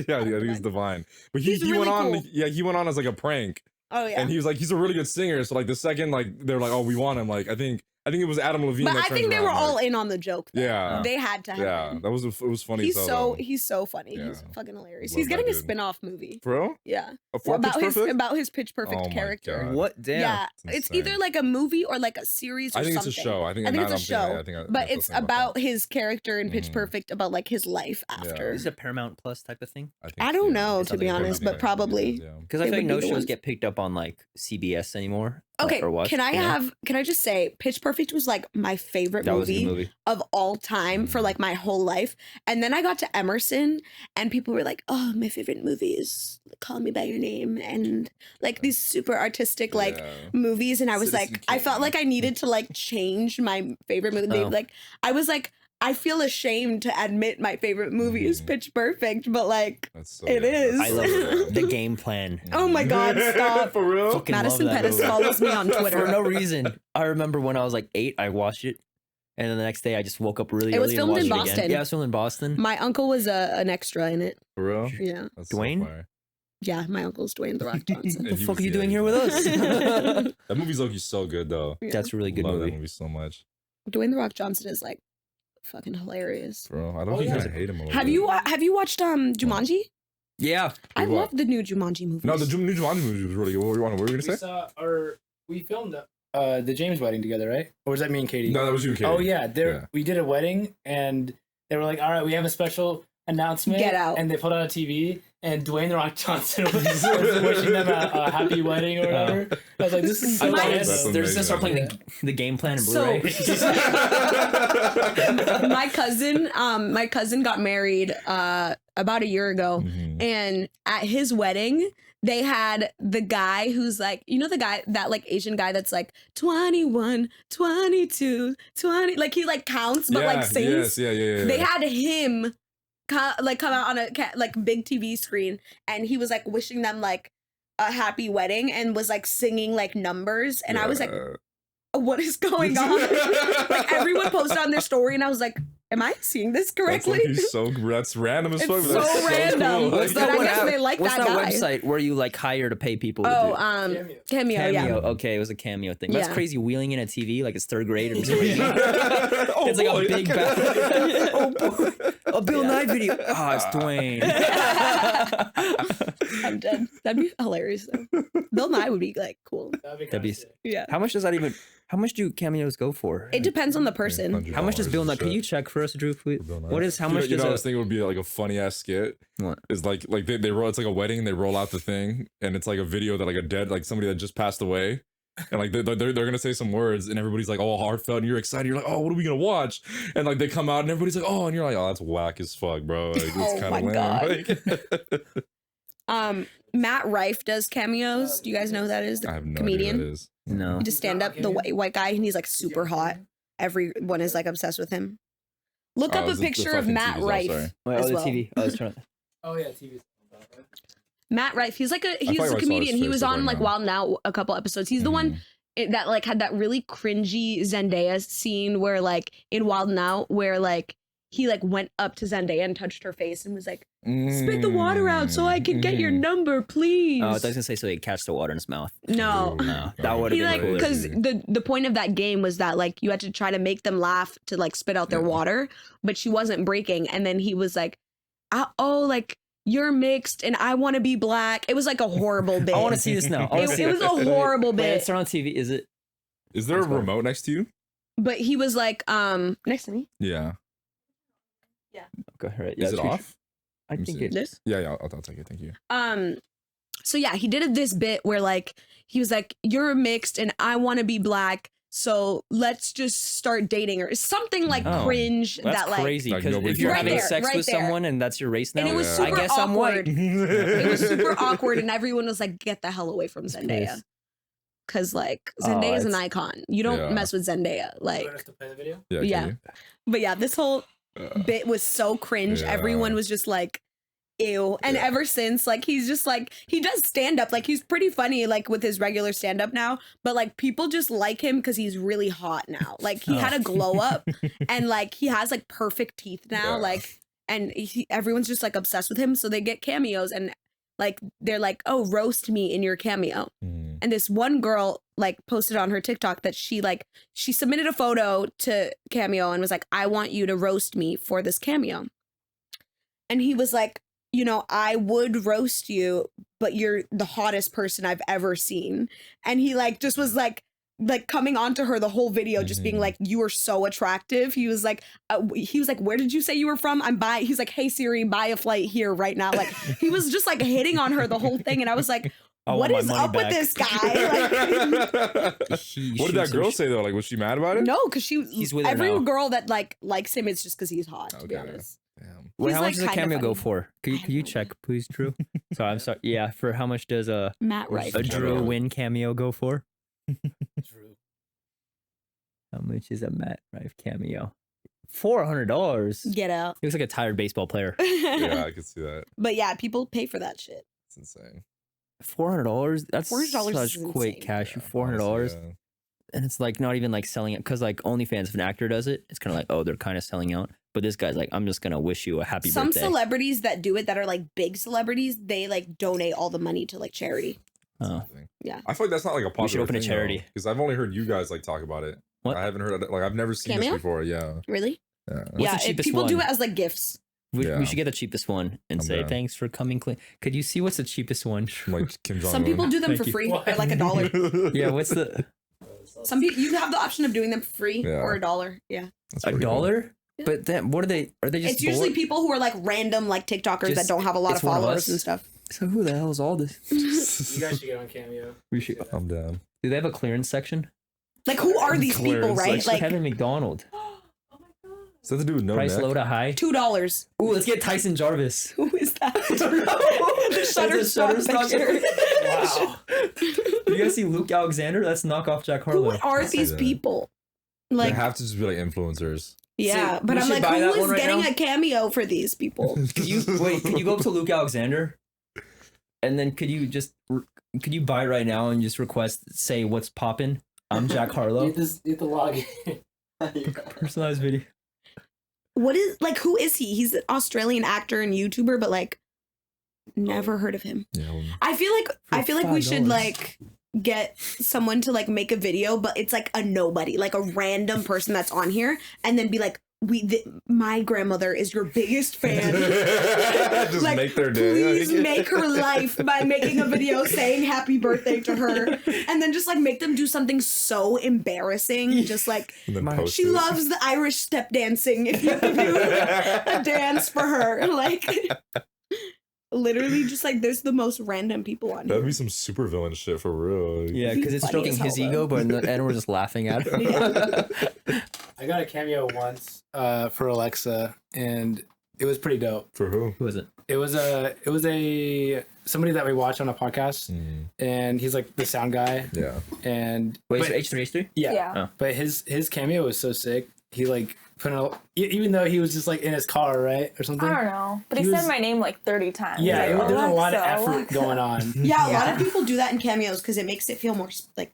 C: Yeah, I think he's divine. But he
B: He's
C: went
B: really
C: on.
B: cool.
C: Yeah, he went on as like a prank,
B: Oh yeah.
C: and he was like, he's a really good singer. So like the second like they're like, oh, we want him. Like I think it was Adam Levine.
B: But
C: that
B: I think
C: turns
B: they were
C: around,
B: all
C: like,
B: in on the joke. Though.
C: Yeah.
B: They had to have.
C: Yeah,
B: him.
C: it was funny.
B: He's
C: as hell, though.
B: he's so funny.
C: Yeah.
B: He's fucking hilarious.
C: Love
B: He's getting
C: that
B: a
C: dude.
B: spin-off movie.
C: Bro,
B: Yeah.
C: for Pitch Perfect.
B: about his Pitch Perfect
C: Oh my
B: character.
C: God.
A: What? Damn.
B: Yeah,
C: That's
B: it's
C: insane.
B: either like a movie or like a series or
C: I think
B: something.
C: it's a show. I think
B: it's a
C: now that I'm
B: show,
C: thinking, I think
B: but
C: that's
B: it's
C: the thing
B: about his character in Pitch
C: Mhm.
B: Perfect, about like his life after.
A: Is it a Paramount Plus type of thing?
C: think
B: I don't
C: so,
B: know,
A: to be
B: honest, but probably.
C: Yeah.
A: Because I
B: They
A: feel like
B: would be
A: no
B: the
A: shows
B: ones.
A: get picked up on like CBS anymore.
B: Okay,
A: Or what?
B: can I
A: you know?
B: can I just say Pitch Perfect was like my favorite
A: That was a
B: movie,
A: good movie.
B: of all time for like my whole life. And then I got to Emerson and people were like, "Oh, my favorite movie is Call Me by Your Name," and like these super artistic like
C: Yeah.
B: movies, and I was
C: Citizen
B: like, I felt
C: Kane.
B: like I needed to like change my favorite movie.
A: Oh.
B: Like I was like, I feel ashamed to admit my favorite movie is
C: Mhm.
B: Pitch Perfect, but like
C: That's so
B: it
C: good.
B: is.
A: I love the game plan.
B: Oh my God, stop.
C: For real?
A: Fucking
B: Madison
A: love that
B: Pettis
A: movie.
B: follows me on Twitter.
A: For no reason. I remember when I was like 8, I watched it. And then the next day I just woke up really
B: It was
A: early and
B: filmed
A: watched
B: in
A: it again.
B: Boston.
A: Yeah, it was filmed in Boston.
B: My uncle was an extra in it.
C: For real?
B: Yeah.
C: That's
A: Dwayne?
C: So fire.
B: Yeah, my uncle's Dwayne The Rock Johnson.
A: What
C: And
A: the
C: he
A: fuck
C: was-
A: are you
C: yeah,
A: doing
C: he
A: here with
C: was-
A: us?
C: That movie's Loki's so good though.
A: That's a really good
C: Love
A: movie.
C: that movie so much.
B: Dwayne The Rock Johnson is like fucking hilarious.
C: Bro, I don't
F: Oh,
C: think
F: yeah.
C: you guys hate him a little
B: Have
C: bit.
B: you watched Jumanji?
A: Yeah.
B: I
C: What?
B: love the new Jumanji movies.
C: No, the new Jumanji movie was really good. What were you gonna
F: We
C: say?
F: saw, or we filmed the James wedding together, right? Or was that me and Katie?
C: No, that was you, Katie.
F: Oh yeah,
C: Yeah.
F: we did a wedding, and they were like, "All right, we have a special announcement."
B: Get out.
F: And they put on a TV, and Dwayne The Rock Johnson was wishing them a happy wedding or whatever. I was like, "This is so
A: I thought
B: My-
A: it was-
C: That's
A: they're just gonna start
C: amazing.
A: playing the game plan in
B: So-
A: Blu-ray.
B: my cousin got married about a year ago,
C: Mhm.
B: and at his wedding they had the guy who's like, you know, the guy, that like Asian guy that's like 21, 22, 20, like he like counts but like sings.
C: Yes, yeah.
B: They had him come out on a like big TV screen, and he was like wishing them like a happy wedding and was like singing like numbers, and I was like, what is going on? Like everyone posted on their story, and I was like, am I seeing this correctly?
C: That's random as
B: It's
C: fuck. but
B: so
C: that's
B: random.
C: cool.
A: What's
B: But
A: that
B: I
A: one
B: guess
A: app-
B: they like
A: what's
B: that guy.
A: website where you like hire to pay people to
B: Oh,
A: do?
B: Cameo, yeah.
A: Okay, it was a cameo thing. That's
B: Yeah.
A: crazy. Wheeling in a TV like it's 3rd grade or something.
C: Oh,
A: It's like
C: boy.
A: a big bag. Oh boy, a Bill Nye video. Ah, it's Dwayne.
B: I'm dead. That'd be hilarious though. Bill Nye would be like cool.
A: That'd be.
B: Yeah.
A: How much does that even? How much do cameos go for?
B: It depends on the person.
A: How much does Bill Nye? Can you check for us, Drew? Please?
C: Bill Nye.
A: What is how
C: You know-
A: much
C: you know, I was
A: does
C: thinking it would be like a funny ass skit.
A: What?
C: It's like they roll. It's like a wedding. They roll out the thing, and it's like a video that like a dead like somebody that just passed away, and like they're gonna say some words, and everybody's like all heartfelt, and you're excited. You're like, oh, what are we gonna watch? And like they come out, and everybody's like, oh, and you're like, oh, that's whack as fuck, bro. Like, it's
B: Oh
C: kind
B: my
C: of lame.
B: God.
C: Like,
B: Matt Rife does cameos. Do you guys know who that is?
C: I
B: The
C: have no
B: comedian.
C: idea what it is.
A: no?
B: He just stand up, the white guy, and he's like super hot. Everyone is like obsessed with him. Look
C: Oh,
B: up a
C: it's the
B: picture of
C: fucking
B: Matt
C: TVs, oh,
B: Rife.
C: sorry.
A: Wait,
B: as
A: oh, the
B: well.
A: TV. Oh, it's trying.
F: Oh yeah, TV.
B: Matt Rife. He's like
C: probably
B: he's a
C: saw his
B: comedian. He
C: face
B: was
C: up
B: on
C: right
B: like
C: now.
B: Wild Now a couple episodes. He's the one that like had that really cringy Zendaya scene where like in Wild Now where like he like went up to Zendaya and touched her face and was like, spit the water out so I can get your number, please.
A: Oh, I was gonna say so he'd catch the water in his mouth.
B: No.
A: No, that would have
B: He
A: been
B: like
A: cooler.
B: because the point of that game was that like you had to try to make them laugh to like spit out their water, but she wasn't breaking. And then he was like, "Oh, like you're mixed and I want to be black." It was like a horrible bit.
A: I want to see this now.
B: It was a horrible
A: Wait,
B: bit.
A: it's on TV. Is it?
C: Is there a remote next to you?
B: But he was like, next to me.
C: Yeah.
A: Go ahead.
C: Is it off?
A: I
C: Let me
A: think
C: see.
A: it.
B: This.
C: Yeah. I'll take it. Thank you.
B: So yeah, he did this bit where like he was like, "You're mixed and I want to be black, so let's just start dating," or something like
A: Oh,
B: cringe.
A: That's
B: that like
A: crazy
C: Like,
A: because
C: nobody
A: if you're
C: cares.
A: having
B: Right there,
A: sex
B: right
A: with
B: there.
A: someone and that's your race now,
B: And it was
C: Yeah.
A: I
B: super
A: guess I'm white.
B: awkward. It was super awkward, and everyone was like, "Get the hell away from Zendaya,"
A: Chris.
B: because like
A: Oh,
B: Zendaya is an
A: it's-
B: icon. You don't
C: Yeah.
B: mess with Zendaya.
F: You
B: Like,
F: want us to play the video?
C: Yeah.
B: Yeah.
C: Can
B: but yeah, this whole bit was so cringe.
C: Yeah.
B: Everyone was just like, ew. And ever since, like, he's just like, he does stand up. Like, he's pretty funny, like, with his regular stand up now. But, like, people just like him because he's really hot now. Like, he had a glow up and, like, he has, like, perfect teeth now.
C: Yeah.
B: Like, and everyone's just, like, obsessed with him. So they get cameos and, like, they're like, "Oh, roast me in your cameo."
C: you?
B: And this one girl like posted on her TikTok that she submitted a photo to Cameo and was like, "I want you to roast me for this cameo." And he was like, "You know, I would roast you, but you're the hottest person I've ever seen." And he like just was like coming onto her the whole video, just being like, "You are so attractive." He was like, "Where did you say you were from?" He's like, "Hey Siri, buy a flight here right now." Like he was just like hitting on her the whole thing. And I was like,
A: I
B: what
A: want my
B: is
A: money
B: up with
A: back.
B: this guy? Like,
C: What did that girl say though? Like, was she mad about it?
B: no, because
A: He's with her
B: every
A: now.
B: girl that like likes him, it's just because he's hot. To be
C: Okay.
B: honest,
C: Damn.
A: Wait,
B: He's,
A: how
B: like,
A: much does a
B: kinda
A: cameo go
B: funny.
A: for? Could
B: I have
A: you
B: no
A: check, please, Drew? So I'm sorry. Yeah, for how much does a
B: Matt Rife.
A: a Drew Win cameo go for?
F: True.
A: How much is a Matt Rife cameo? $400.
B: Get out.
A: He looks like a tired baseball player.
C: Yeah, I could see that.
B: But yeah, people pay for that shit.
C: It's insane.
A: $400. That's
B: $400
A: such
B: is
A: quick
B: insane.
A: cash.
C: Yeah,
A: $400,
C: honestly, yeah.
A: and it's like not even like selling it because like OnlyFans, if an actor does it, it's kind of like, oh, they're kind of selling out. But this guy's like, I'm just gonna wish you a happy
B: Some
A: birthday.
B: celebrities that do it that are like big celebrities, they like donate all the money to like charity.
A: Oh.
B: Yeah.
C: I feel like that's not like a popular
A: should open a
C: thing,
A: charity.
C: Because I've only heard you guys like talk about it.
A: What?
C: I haven't heard like I've never seen
B: Cameo?
C: this before. Yeah.
B: Really?
C: Yeah.
A: What's
B: yeah.
A: the cheapest
B: People do
A: one?
B: it as like gifts.
C: Yeah.
A: We should get the cheapest one and
C: I'm
A: say
C: down.
A: thanks for coming clean. Could you see what's the cheapest one?
C: Like Kim Jong.
B: Some people do them
A: Thank
B: for
A: you.
B: free
F: What?
B: or like $1.
A: Yeah, what's the
B: Some people you have the option of doing them for free
C: Yeah.
B: or $1. Yeah.
A: $1? But then what are they? Are they just?
B: It's usually
A: bored?
B: people who are like random like TikTokers that
A: Just-
B: don't have a lot of
A: it's one of
B: followers
A: us.
B: and stuff.
A: So who the hell is all this?
F: You guys should get on Cameo.
A: We should.
C: I'm down.
A: Do they have a clearance section?
B: Like who are these people,
C: Clearance
B: right?
C: section.
B: Like
A: Kevin McDonald.
C: Does that have to do with no
A: Price
C: neck?
A: low to high.
B: $2.
A: Ooh, let's get Tyson Jarvis.
B: Who is that?
A: That's
B: the
A: a
B: Shutterstock
A: Shutterstock.
B: picture.
F: Wow.
A: You guys see Luke Alexander? That's knockoff Jack
B: Who
A: Harlow.
B: are these
C: Yeah.
B: people?
C: They
B: Like,
C: have to just be like influencers.
B: yeah,
A: See,
B: but
A: we
B: I'm
A: should
B: like,
A: buy that
B: who
A: one
B: is
A: right
B: getting
A: now?
B: a cameo for these people?
A: Could you wait? Could you go up to Luke Alexander, and then could you buy right now and just request say what's poppin'? I'm Jack Harlow.
F: You have to log in.
A: Personalized video.
B: What is like? Who is he? He's an Australian actor and YouTuber, but like, never heard of him.
C: Yeah. well,
B: I feel like we should
A: $5.
B: like get someone to like make a video, but it's like a nobody, like a random person that's on here, and then be like, my grandmother is your biggest fan.
C: just
B: Like,
C: make their day.
B: Please make her life by making a video saying happy birthday to her, and then just like make them do something so embarrassing, just like
C: And then post
B: she
C: it.
B: loves the Irish step dancing. If you could do a dance for her, like literally, just like there's the most random people on
C: That'd
B: here.
C: be some super villain shit for real. Like,
A: Yeah, because it's
B: Funny
A: stroking
B: as hell,
A: his
B: though.
A: ego, but in the end we're just laughing at him.
F: I got a cameo once for Alexa, and it was pretty dope.
C: For who?
A: Who is it?
F: It was a somebody that we watch on a podcast, and he's like the sound guy.
C: Yeah.
F: And
A: Wait,
F: but-
A: so H3H3?
F: yeah,
E: Yeah.
A: Oh.
F: but his cameo was so sick. He like put in even though he was just like in his car, right, or something.
E: I don't know, but he,
F: He
E: said
F: was-
E: my name like 30 times.
F: Yeah,
E: Like,
F: there's a lot of
E: Alexa,
F: effort
E: Alexa.
F: going on.
B: Yeah, a lot of people do that in cameos because it makes it feel more like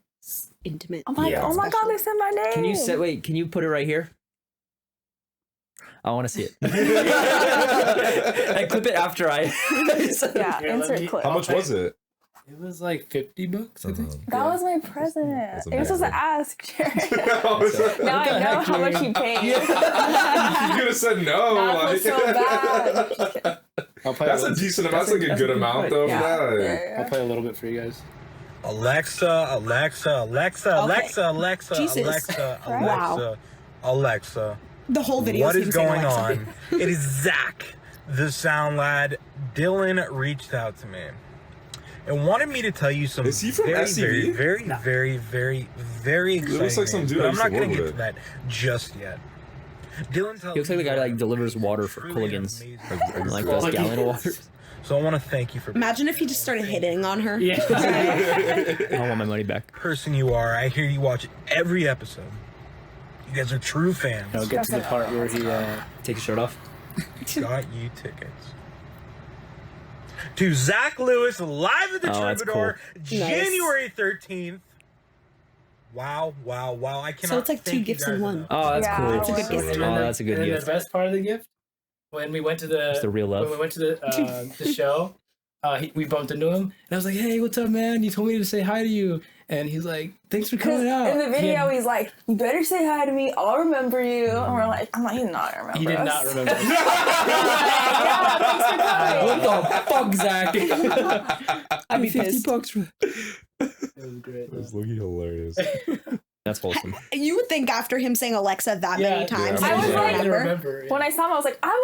B: intimate.
E: I'm like,
F: Yeah.
E: oh my god, they said my name.
A: Can you put it right here? I want to see it. And clip it after I.
E: Yeah,
F: Here, let
E: insert
F: me-
E: clip.
C: How much was it?
F: It was like $50, I think.
E: That was my present.
C: That's
E: You're supposed
C: amazing.
E: to ask, Jared.
C: You
E: Now I know how much he paid.
C: could have said no.
E: That was so bad.
F: I'll play
C: That's
F: a
C: a
F: little,
C: decent amount. That's like a
A: that's
C: good
A: a good
C: amount
A: point.
C: though.
E: Yeah.
C: For that.
E: Yeah,
F: I'll play a little bit for you guys.
G: Alexa, Alexa, Alexa, Alexa, Alexa,
B: Jesus.
G: Alexa,
B: Wow.
G: Alexa, Alexa.
B: The whole video
G: What
B: is
G: is
B: him saying
G: going
B: Alexa.
G: on? It is Zach, the sound lad. Dylan reached out to me and wanted me to tell you some
C: Is he from
G: very,
C: SCV?
G: very exciting
C: looks like some
G: news,
C: dude
G: but
C: I
G: I'm
C: used to
G: not going
C: work
G: to get
C: with.
G: to that just yet. Dylan tells
A: He looks like the
G: me
A: guy that
G: you
A: like
G: are
A: delivers water for
G: truly an
A: Culligans.
G: amazing
A: Like
G: person.
A: those gallon of water.
G: So I want to thank you for
B: Imagine if he just started hitting on her.
F: Yeah.
A: I want my money back.
G: person you are. I hear you watch every episode. You guys are true fans.
F: I'll get to the part where he
A: Take his shirt off.
G: Got you tickets to Zach Lewis live at the
A: Oh, that's
G: Troubadour,
B: Nice.
G: January 13th. Wow! I cannot.
B: So it's like two
G: thank you
B: gifts in
G: guys
B: one.
G: enough.
A: Oh, that's
E: Yeah,
A: cool.
E: that's a good
B: gift.
A: Oh, that's a good
F: and then
A: gift.
F: the best part of the gift, when we went to the
A: It's the real love.
F: when we went to the show, we bumped into him, and I was like, "Hey, what's up, man? You told me to say hi to you," and he's like, "Thanks for coming out."
E: In the video,
F: Yeah.
E: he's like, "You better say hi to me. I'll remember you." And we're like, "I'm like, he's not remember."
F: He did
E: us."
F: not remember.
E: Yeah, thanks for coming.
A: What the fuck, Zach? I mean, 50 bucks for.
F: It was great.
C: It was looking hilarious.
A: That's wholesome.
B: You would think after him saying Alexa that many
F: Yeah.
B: times,
C: Yeah.
B: he
E: I was
B: would
E: like-
B: remember.
E: When I saw him, I was like, "I'm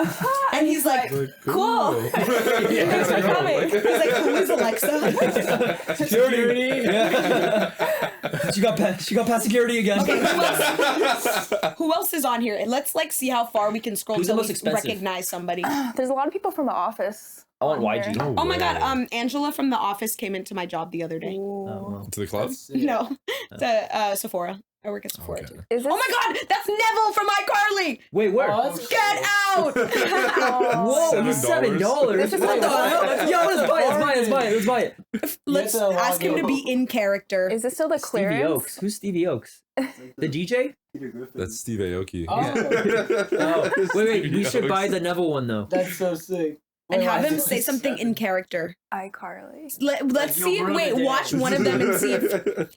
E: Alexa,"
B: And he's like,
E: "Cool." Thanks for coming.
B: he's like, who is Alexa?
A: Security. Yeah. she got past security again.
B: Okay, who else is on here? Let's like see how far we can scroll
A: Who's the
B: till
A: most
B: we
A: expensive?
B: recognize somebody.
E: There's a lot of people from The Office.
A: I want
E: on
A: YG.
E: here.
B: Oh my god,
C: way.
B: Angela from The Office came into my job the other day.
E: Ooh.
C: To the club?
B: No, to Sephora. I work at Sephora
C: Okay.
B: too.
E: Is this?
B: Oh my god, that's Neville from iCarly!
A: Wait, where?
F: Oh, that's
B: Get out!
A: Whoa, he's
C: $7.
A: $7.
E: This is
A: What the
E: like-
A: hell? Yo, let's buy it. Let's buy it.
B: Let's
F: You have to log
B: ask him to
F: in.
B: be in character.
E: Is this still the
A: Stevie
E: clearance?
A: Oaks. Who's Stevie Oaks? The DJ?
C: That's Steve Aoki.
A: Oh, wait. We should buy the Neville one though.
F: That's so sick.
B: And
F: Wait,
B: have
F: why
B: him
F: is it
B: say something in character.
E: iCarly.
B: Let's
F: you'll
B: see.
F: ruin
B: Wait,
F: the day.
B: watch one of them and see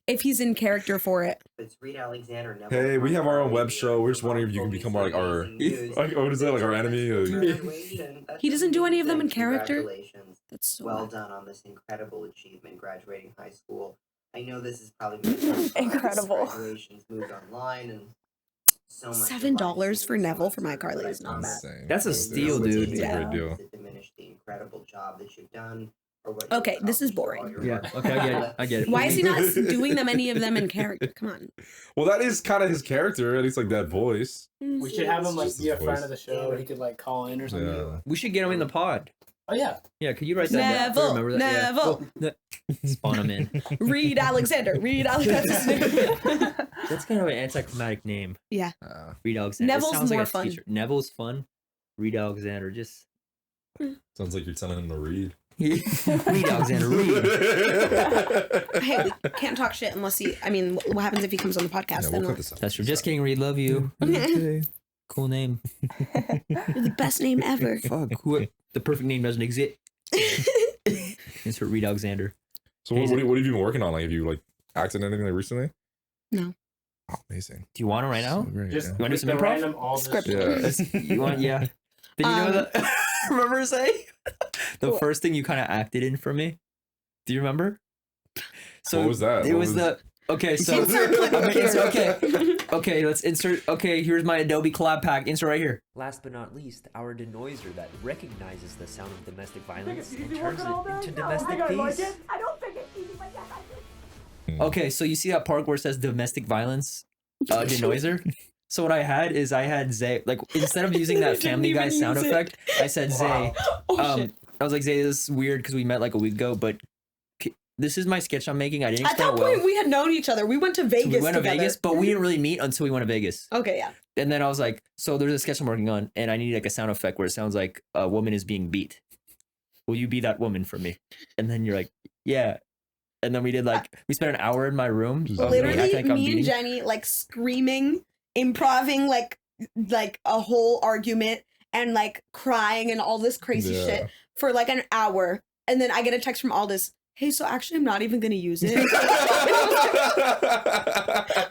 B: if he's in character for it.
H: It's Reed Alexander. Neville
C: Hey, we have our own web
H: Carly,
C: show. We're just wondering if you can become like our, like, what is that, like our enemy?
H: Graduation. That's
B: He doesn't do any of them in
H: amazing.
B: character?
H: Congratulations.
B: That's so
H: Well
B: well
H: done on this incredible achievement, graduating high school. I know this is probably my first time.
E: Incredible.
H: Graduation's moved online and so much.
B: $7 for Neville from iCarly is not bad.
A: That's a steal, dude.
C: It's a
B: Yeah.
C: great deal.
H: Does it diminish the incredible job that you've done? Or what
B: Okay,
H: you've
B: this is
H: accomplished
B: boring.
H: for all your
A: Yeah.
H: work?
A: Okay, I get it.
B: Why is he not doing any of them in character? Come on.
C: Well, that is kind of his character, at least like that voice.
F: We should have him like
C: Just
F: be a
C: his
F: friend
C: voice.
F: of the show. He could like call in or something.
C: Yeah.
A: We should get him in the pod.
F: Oh yeah.
A: Yeah, could you write that down?
B: Neville,
A: Remember that?
B: Neville.
A: Yeah. Spawn him in.
B: Reed Alexander. Reed Alexander.
A: That's kind of an anticlimactic name.
B: Yeah.
A: Reed Alexander. It
B: Neville's
A: sounds like
B: more
A: a
B: fun.
A: teacher. Neville's fun. Reed Alexander. Just
C: Sounds like you're telling him to read.
A: Reed Alexander. Reed.
B: Hey, we can't talk shit unless he. I mean, what happens if he comes on the podcast?
C: Yeah,
B: Then
C: we'll cut this out.
A: That's true. Just kidding, Reed. Love you. Cool name.
B: you're the best name ever.
A: Fuck. The perfect name doesn't exist. Insert Reed Alexander.
C: So what have you been working on? Like, have you like acted in anything like recently?
B: No.
C: Oh, amazing.
A: Do you want to right now?
C: So great,
F: Just
C: yeah.
A: You wanna do some
F: the
A: improv?
F: random all this
B: Script.
C: Yeah.
A: You want? Yeah. Did you know that? Remember saying the
B: What?
A: first thing you kind of acted in for me? Do you remember? So
C: What was that?
A: It
C: What
A: was
C: was-
A: the. Okay, so
B: Insert clip
A: okay,
B: here.
A: okay, let's insert. Okay, here's my Adobe collab pack. Insert right here.
I: Last but not least, our denoiser that recognizes the sound of domestic violence and turns it into domestic peace.
E: I don't think it's easy, but yes, I do.
A: Okay, so you see that part where it says domestic violence denoiser? So what I had is I had Zay, like instead of using that
B: didn't
A: Family Guy
B: even
A: sound
B: use it.
A: effect, I said Zay.
B: Oh, shit.
A: I was like, Zay, this is weird because we met like a week ago, but this is my sketch I'm making. I didn't
B: At
A: explain
B: that
A: it well.
B: point, we had known each other. We went to
A: So
B: Vegas
A: we went to
B: together.
A: Vegas, but we didn't really meet until we went to Vegas.
B: Okay, yeah.
A: And then I was like, so there's a sketch I'm working on, and I need like a sound effect where it sounds like a woman is being beat. Will you be that woman for me? And then you're like, yeah. And then we did like, we spent an hour in my room. of me
B: Literally,
A: acting like I'm
B: me and
A: beating-
B: Jenny like screaming, improving like like a whole argument and like crying and all this crazy shit for like an hour. And then I get a text from Aldus, hey, so actually I'm not even going to use it. I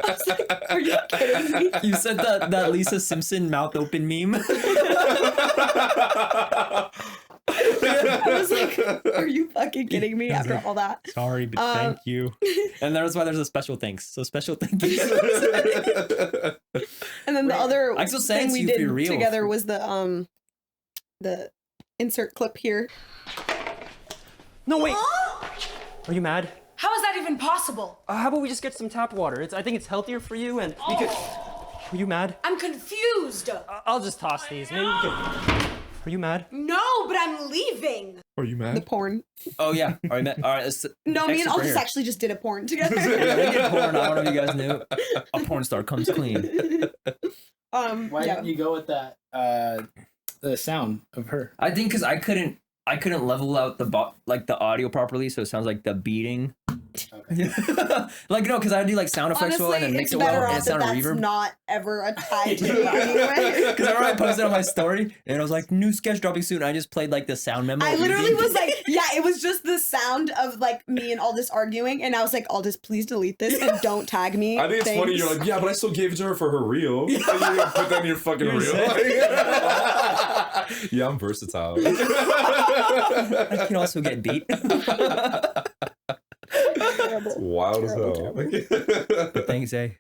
B: was like, are you kidding me?
A: You said that Lisa Simpson mouth open meme.
B: I was like, are you fucking kidding me after all that?
A: Sorry, but thank you. And that's why there's a special thanks. So special thank you.
B: And then the other
A: I'm so
B: thing
A: thanks
B: we
A: you
B: did
A: for real.
B: together was the insert clip here.
J: No, wait. Are you mad?
K: How is that even possible?
J: How about we just get some tap water? I think it's healthier for you, and we could. Are you mad?
K: I'm confused.
J: I'll just toss these. Maybe we could. Are you mad?
K: No, but I'm leaving.
C: Are you mad?
B: The porn.
A: Oh yeah. All right, let's,
B: No, me and
A: extra
B: Aldus
A: prayer.
B: actually just did a porn together.
A: Yeah, we did porn. I don't know if you guys knew. A porn star comes clean.
F: Why didn't you go with that? The sound of her.
A: I think because I couldn't level out the audio properly, so it sounds like the beating.
F: Okay.
A: Like no, because I do like sound effects
B: Honestly,
A: well and then mix
B: it's
A: it
B: better
A: well and
B: off
A: it sound
B: that that's
A: reverb.
B: not ever a tie to me anyway.
A: Because I remember I posted on my story and I was like, new sketch dropping soon. And I just played like the sound memo.
B: I literally was like, yeah, it was just the sound of like me and Aldus arguing, and I was like, Aldus, please delete this and don't tag me.
C: I think it's funny. You're like, yeah, but I still gave it to her for her reel. So you put that in your fucking reel. Yeah, I'm versatile.
A: I can also get beat.
C: It's wild as hell.
A: But thanks, eh?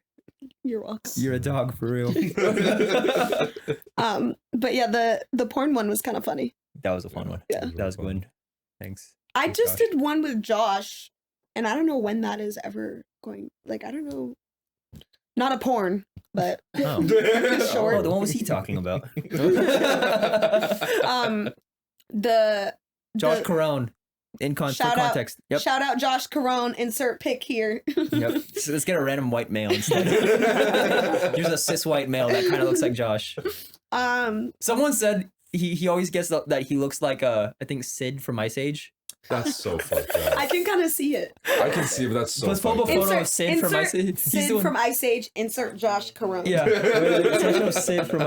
B: You're welcome.
A: You're a dog for real.
B: But yeah, the porn one was kind of funny.
A: That was a fun one.
B: Yeah.
A: That was good. Thanks.
B: I
A: Thanks,
B: just
A: Josh.
B: did one with Josh, and I don't know when that is ever going. Like, I don't know. Not a porn, but
A: Oh.
B: short.
A: Oh, the one was he talking about?
B: The
A: Josh
B: the-
A: Carone. In
B: Shout out-
A: context. Yep.
B: Shout out Josh Carone. Insert pic here.
A: Yep. So let's get a random white male instead. Use a cis white male that kind of looks like Josh.
B: Someone
A: said he always gets that he looks like I think Sid from Ice Age.
C: That's so fucked up.
B: I can kind of see it.
C: I can see, but that's so
A: Let's pull up a
C: fucked up.
A: photo of Sid from Ice Age. He's
B: Sid
A: doing-
B: from Ice Age. Insert Josh Carone.
A: Yeah. It's like no Sid from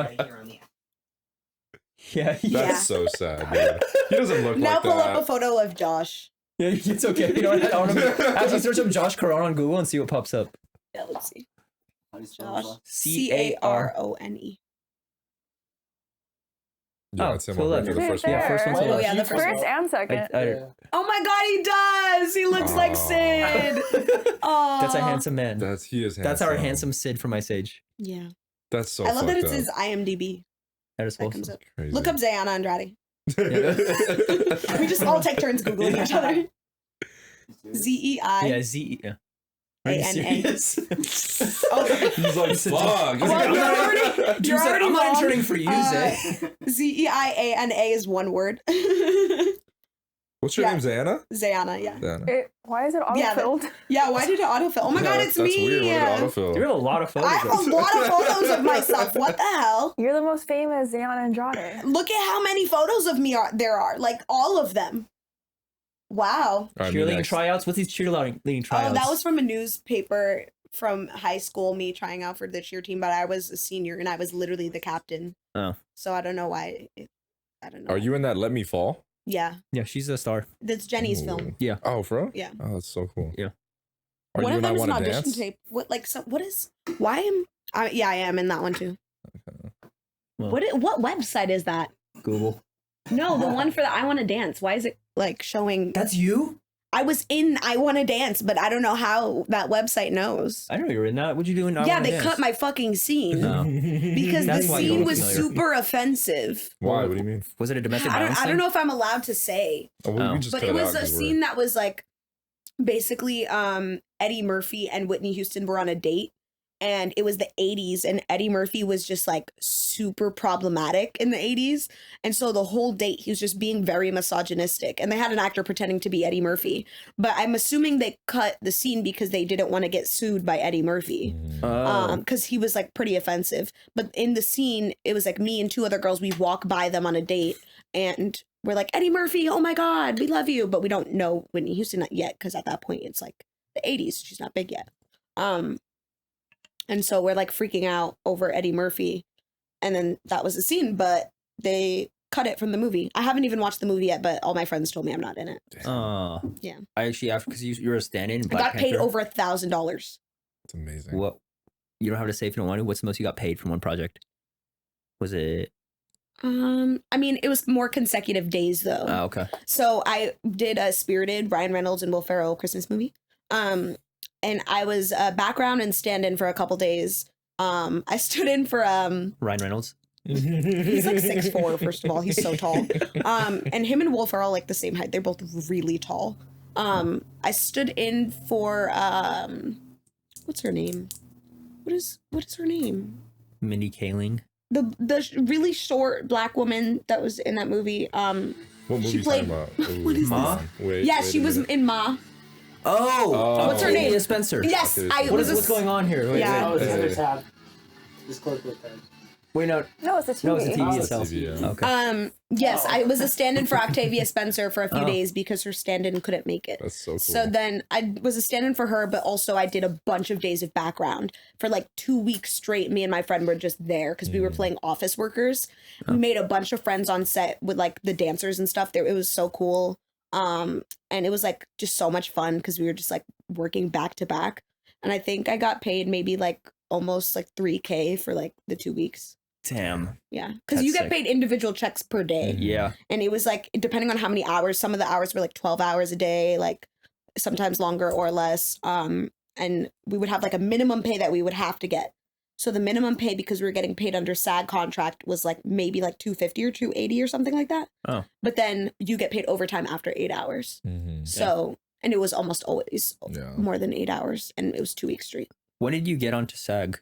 A: Yeah.
C: That's so sad, dude. He doesn't look
B: Now
C: like
B: pull
C: that.
B: up a photo of Josh.
A: Yeah, it's okay. You know what? I want to actually search up Josh Carone on Google and see what pops up.
B: Yeah, let's see.
A: Josh.
B: Carone.
C: Yeah,
A: Oh,
C: it's him
A: so
C: on
A: look.
C: the first one.
A: Yeah, first one.
B: Oh, yeah, the first
E: First
B: one.
E: and second.
B: Oh my god, he does! He looks like Sid. Oh,
A: That's a handsome man.
C: He is handsome.
A: That's our handsome Sid from Ice Age.
B: Yeah.
C: That's so
B: I love that
C: fucked
B: it's
C: up.
B: his IMDb.
A: That is
B: That comes
A: awesome.
B: up.
C: Crazy.
B: Look up Zeiana Andrade. We just all take turns Googling each other. Z-E-I.
A: Yeah, Z. Yeah.
B: A-N-A.
A: Serious?
B: Oh.
C: He's like, fuck.
B: Well,
A: Drew said, I'm not turning for you, Zay.
B: Z-E-I-A-N-A is one word.
C: What's your name, Zeiana?
B: Zeiana, yeah.
C: Zeiana.
E: Why is it
B: Yeah,
E: auto-filled?
B: Yeah, why did it autofill? Oh my god, it's
C: That's
B: me.
C: weird. What did autofill?
A: You have a lot of photos.
B: I have a lot of photos of myself. What the hell?
E: You're the most famous Zeiana Andrade.
B: Look at how many photos of me there are. Like, all of them. Wow.
A: Cheerleading tryouts? What's these cheerleading tryouts?
B: Oh, that was from a newspaper from high school, me trying out for the cheer team, but I was a senior and I was literally the captain.
A: Oh.
B: So I don't know why. I don't know.
C: Are you in that Let Me Fall?
B: Yeah.
A: Yeah, she's a star.
B: That's Jenny's
C: Ooh.
B: film.
A: Yeah.
C: Oh, for real?
B: Yeah.
C: Oh, that's so cool.
A: Yeah.
C: Are
B: One
C: you
B: of
C: in I
B: them is an
C: Want to
B: audition
C: Dance?
B: tape. What, like, what is, why am, yeah, I am in that one too.
A: Well,
B: What website is that?
A: Google.
B: No, the one for the I Want to Dance. Why is it like showing?
A: That's you?
B: I was in I Want to Dance, but I don't know how that website knows.
A: I know you were in that. What'd you do in I
B: Yeah,
A: Wanna
B: they
A: Dance?
B: cut my fucking scene
A: No.
B: because the
A: That's why you
B: scene
A: look
B: was
A: familiar.
B: super offensive.
C: Why? What do you mean?
A: Was it a domestic
B: I
A: violence
B: don't know if I'm allowed to say,
C: Oh, well, we
A: Oh.
C: just
B: but
C: cut
B: it was
C: out
B: a
C: 'cause we're-
B: scene that was like basically Eddie Murphy and Whitney Houston were on a date. And it was the 80s, and Eddie Murphy was just like super problematic in the 80s. And so the whole date, he was just being very misogynistic. And they had an actor pretending to be Eddie Murphy. But I'm assuming they cut the scene because they didn't want to get sued by Eddie Murphy.
A: Oh.
B: Because he was like pretty offensive. But in the scene, it was like me and two other girls, we walk by them on a date, and we're like, Eddie Murphy, oh my God, we love you. But we don't know Whitney Houston yet, because at that point, it's like the 80s. She's not big yet. And so we're like freaking out over Eddie Murphy. and then that was the scene. But they cut it from the movie. I haven't even watched the movie yet, but all my friends told me I'm not in it.
A: Oh,
B: Yeah.
A: I actually after because you're a stand-in.
B: I got paid over $1,000.
C: It's amazing.
A: What? You don't have to say if you don't want to. What's the most you got paid from one project? Was it?
B: I mean, it was more consecutive days though.
A: Oh, okay.
B: So I did a Spirited, Ryan Reynolds and Will Ferrell Christmas movie. And I was a background and stand-in for a couple days. I stood in for
A: Ryan Reynolds.
B: he's like 6'4", first of all. He's so tall. And him and Will Ferrell like the same height. They're both really tall. I stood in for what's her name? What is her name?
A: Mindy Kaling.
B: The really short black woman that was in that movie.
C: What movie
B: she
C: you
B: played.
C: talking about?
B: What is
A: Ma?
C: Wait,
B: Yeah,
C: wait
B: she
C: a
B: was
C: minute.
B: in Ma.
A: Oh,
B: What's her name?
A: Octavia Spencer.
B: Yes,
C: Okay,
B: I
C: so-
B: was.
A: What's going on here? Wait,
B: Yeah.
F: Oh, it's the other
C: Okay.
F: tab. Just close the tab.
A: wait, no,
E: No, it's a TV.
A: no, it's the TV
C: Oh,
A: itself.
C: TV, yeah.
A: Okay.
B: Yes, I was a stand-in for Octavia Spencer for a few days because her stand-in couldn't make it.
C: That's so cool.
B: So then I was a stand-in for her, but also I did a bunch of days of background for like 2 weeks straight. Me and my friend were just there because we were playing office workers. We made a bunch of friends on set with like the dancers and stuff. There, it was so cool. And it was like just so much fun because we were just like working back to back. And I think I got paid maybe like almost like $3,000 for like the 2 weeks.
A: Damn.
B: Yeah, because
A: That's
B: you get
A: sick.
B: paid individual checks per day.
A: Yeah.
B: And it was like depending on how many hours. Some of the hours were like 12 hours a day, like sometimes longer or less. And we would have like a minimum pay that we would have to get. So the minimum pay, because we were getting paid under SAG contract, was like maybe like $250 or $280 or something like that.
A: Oh.
B: But then you get paid overtime after 8 hours. So and it was almost always more than 8 hours, and it was 2 weeks straight.
A: When did you get onto SAG?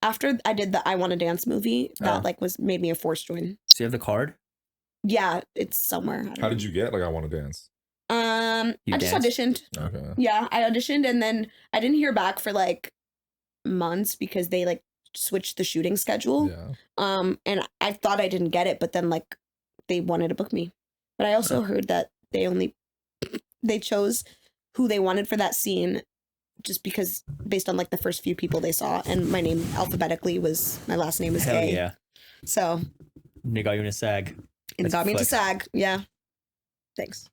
B: After I did the I Want to Dance movie, that like was made me a forced join.
A: So you have the card?
B: Yeah, it's somewhere. I don't
C: How
B: know.
C: did you get like I Want to Dance?
A: You
B: I just
A: danced?
B: auditioned.
C: Okay.
B: Yeah, I auditioned and then I didn't hear back for like months because they like switched the shooting schedule.
C: Yeah.
B: And I thought I didn't get it, but then like they wanted to book me. But I also heard that they chose who they wanted for that scene just because based on like the first few people they saw, and my name alphabetically was my last name is
A: Hell
B: A.
A: yeah.
B: So
A: And they got you in a SAG.
B: it
A: That's
B: got me into
A: flex.
B: SAG. Yeah. Thanks.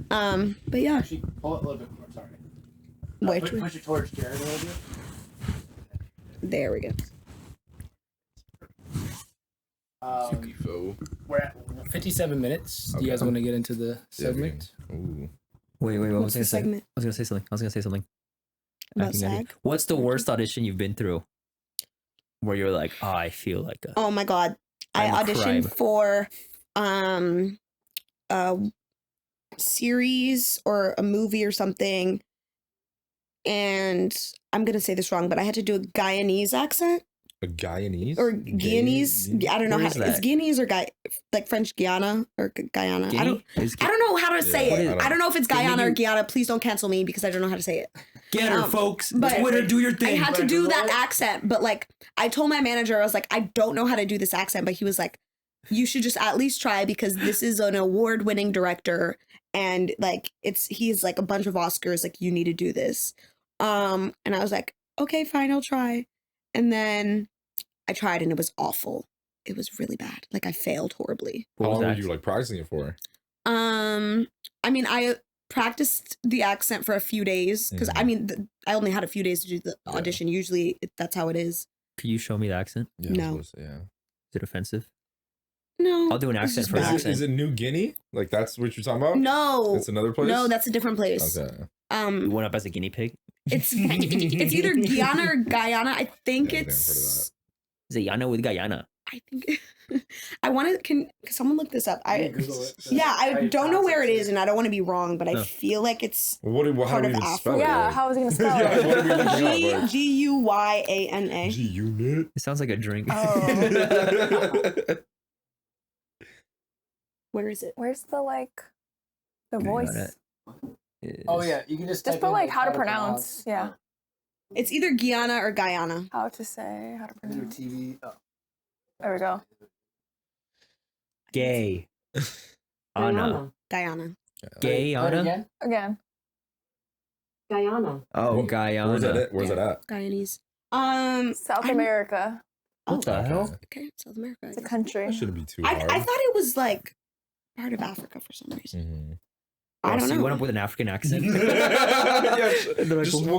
B: But yeah.
F: Actually, pull it a little bit more. Sorry.
B: Wait,
F: Push it towards Jared a little bit.
B: there we go.
F: We're at 57 minutes. Do you guys want to get into the segment?
C: Ooh.
A: Wait, what
B: What's
A: was I
B: the
A: gonna say?
B: segment?
A: I was gonna say something. I
B: About
A: think I did.
B: SAG?
A: What's the worst audition you've been through? Where you're like, oh, I feel like a
B: Oh my god. I
A: I'm a
B: auditioned
A: crime.
B: for a series or a movie or something. And I'm gonna say this wrong, but I had to do a Guyanese accent.
C: A Guyanese?
B: Or Guyanese. I don't know
A: Where
B: how
A: is
B: it's
A: that?
B: Guyanese or like French Guyana or Guyana. I don't
A: Is
B: I don't know how to say
C: Yeah,
B: it.
C: I
B: I don't know if it's
A: They
B: Guyana or
A: make you-
B: Guyana. Please don't cancel me because I don't know how to say it.
A: Get her,
B: Um,
A: folks.
B: but-
A: Twitter, do your
B: I
A: thing.
B: had to
F: Right,
B: do
F: Google
B: that
F: it?
B: accent, but like I told my manager, I was like, I don't know how to do this accent, but he was like, you should just at least try because this is an award-winning director and like he's like a bunch of Oscars, like you need to do this. And I was like, okay, fine, I'll try. And then I tried and it was awful. It was really bad. Like I failed horribly.
C: How
A: What was
C: long were
A: that?
C: you like practicing it for?
B: I mean, I practiced the accent for a few days because I mean, I only had a few days to do the audition. Usually, that's how it is.
A: Could you show me the accent?
C: Yeah.
B: No.
A: Is it offensive?
B: No,
A: I'll do an
B: it's
A: accent
B: just
A: for an
B: bad.
A: accent.
C: Is it New Guinea? Like that's what you're talking about?
B: No,
C: It's another place?
B: no, that's a different place.
C: Okay.
A: You went up as a guinea pig?
B: It's either Guyana or Guyana. I think
C: Yeah, I've never heard of
B: it's.
A: Zeiana with Guyana.
B: I think I want to. Can someone look this up?
F: You can Google it.
B: Yeah,
F: How
B: I
F: you
B: don't know
F: pronounce
B: where it
F: it.
B: is, and I don't want to be wrong, but I
A: No.
B: feel like it's
C: Well, how
B: Part
C: do we
B: of
C: even
B: Afro.
C: spell it?
E: Yeah,
C: Like,
E: how was he gonna spell
C: Yeah,
E: it?
C: what are we looking up, like?
B: Guyana.
C: G-Unit?
A: It sounds like a drink.
E: Oh.
B: Where is it?
E: Where's the like the voice?
F: Oh yeah, you can just
E: Just
F: type
E: put
F: in,
E: like how to pronounce. Yeah.
B: It's either Guyana or Guyana.
E: How to say, how to
F: Your
E: pronounce.
F: TV. Oh.
E: There we go.
A: Gay. Anna.
B: Guyana.
A: Gay
F: Try it
A: Anna?
F: again.
E: Again.
K: Guyana.
A: Oh,
C: Where's that
A: Guyana.
C: at? Where's that at?
B: Guyanese.
E: South America.
A: What the hell?
B: Okay, South America.
E: It's a country.
C: That shouldn't be too
B: I
C: hard.
B: thought it was like part of Africa for some reason. I don't
A: So
B: know.
A: you went up with an African accent.
C: We'll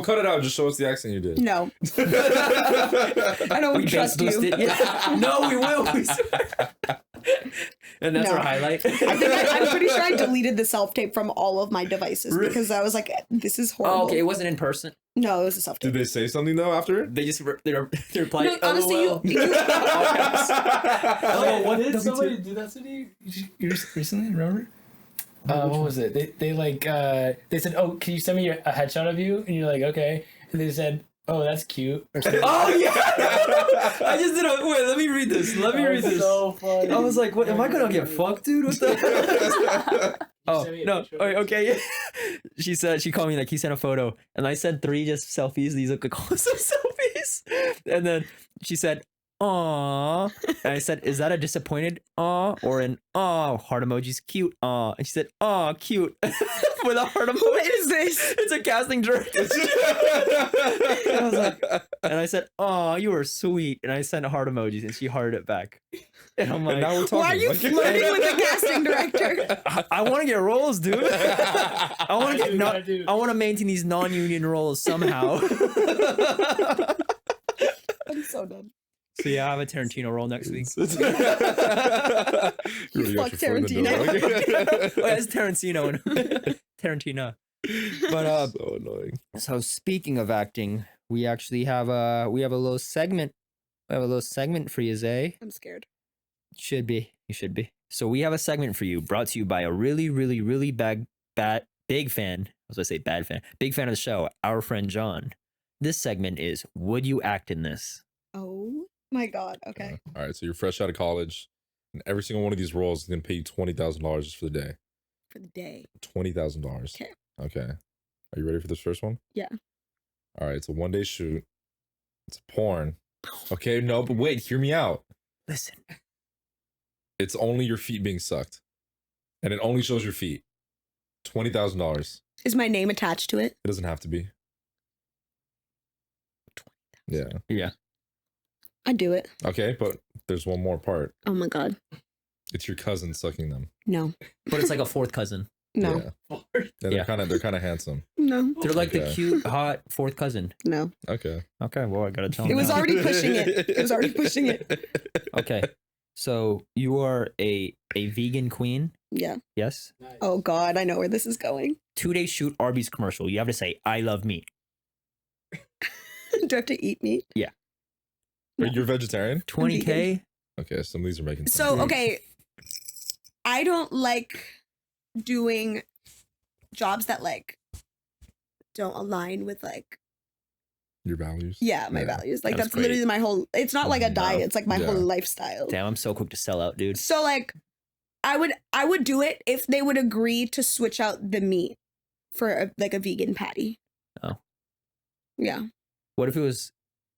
C: cut it out. Just show us the accent you did.
B: No. I don't trust you.
A: Yeah. No, we will. We swear. And that's
B: No.
A: our highlight.
B: I'm pretty sure I deleted the self tape from all of my devices because I was like, this is horrible.
A: Oh, okay. It wasn't in person.
B: No, it was a self tape.
C: Did they say something though after?
A: They just they replied.
B: No, honestly,
A: LOL.
F: What did somebody do that to you recently? Remember? What was it? They like they said, "Oh, can you send me a headshot of you?" And you're like, "Okay." And they said, "Oh, that's cute." Or something.
A: Oh yeah! I just did a wait. Let me read this. Let me read this.
F: So funny.
A: I was like, "What? Am I gonna get fucked, dude? What the?" Oh no! Okay. She said she called me like he sent a photo, and I sent 3 just selfies. These look like awesome selfies. And then she said, "Aw," and I said, "Is that a disappointed aw or an aw heart emojis? Cute aw?" And she said, "Aw, cute," with a heart emoji.
B: Who is this?
A: It's a casting director. And I was like, and I said, "Oh, you were sweet," and I sent heart emojis, and she hearted it back. And I'm like,
C: And now we're talking.
B: Why are you flirting with the casting director?
A: I want to get roles, dude. I want to
F: I
A: get.
F: do.
A: I want to maintain these non-union roles somehow.
B: I'm so done.
A: So yeah, I have a Tarantino role next week.
B: You fuck Tarantino.
A: Oh, yeah, it's Tarantino and Tarantina. But
C: So annoying.
A: so speaking of acting, we actually have a little segment. We have a little segment for you, Zay.
B: I'm scared.
A: Should be. You should be. So we have a segment for you brought to you by a really, really, really big fan. I was going to say bad fan. Big fan of the show, our friend John. This segment is, would you act in this?
B: Oh my god. Okay.
C: All right, so you're fresh out of college, and every single one of these roles is gonna pay you $20,000 just for the day.
B: For the day.
C: $20,000.
B: Okay.
C: Okay. Are you ready for this first one?
B: Yeah.
C: All right, it's a 1-day shoot. It's porn. Okay, no, but wait, hear me out.
A: Listen.
C: It's only your feet being sucked, and it only shows your feet. $20,000.
B: Is my name attached to it?
C: It doesn't have to be. Yeah.
A: Yeah.
B: I'd do it.
C: Okay, but there's one more part.
B: Oh my god.
C: It's your cousin sucking them.
B: No.
A: But it's like a fourth cousin.
B: No.
C: Yeah. And
A: Yeah.
C: they're kind of handsome.
B: No.
A: They're like the
C: Okay.
A: cute, hot fourth cousin.
B: No.
C: Okay.
A: Okay, well, I gotta tell
B: It
A: them
B: was
A: now.
B: already pushing it. It was already pushing it.
A: Okay, so you are a vegan queen,
B: Yeah.
A: yes?
B: Oh god, I know where this is going.
A: 2-day shoot Arby's commercial. You have to say, "I love meat."
B: Do I have to eat meat?
C: But you're vegetarian?
A: 20K.
C: Okay, some of these are making sense.
B: So, okay. I don't like doing jobs that like don't align with like
C: Your values?
B: my values. Like
A: That's
B: that's
A: great.
B: literally my whole it's not like a
C: No.
B: diet, it's like my
C: Yeah.
B: whole lifestyle.
A: Damn, I'm so quick to sell out, dude.
B: So like I would do it if they would agree to switch out the meat for like a vegan patty.
A: Oh.
B: Yeah.
A: What if it was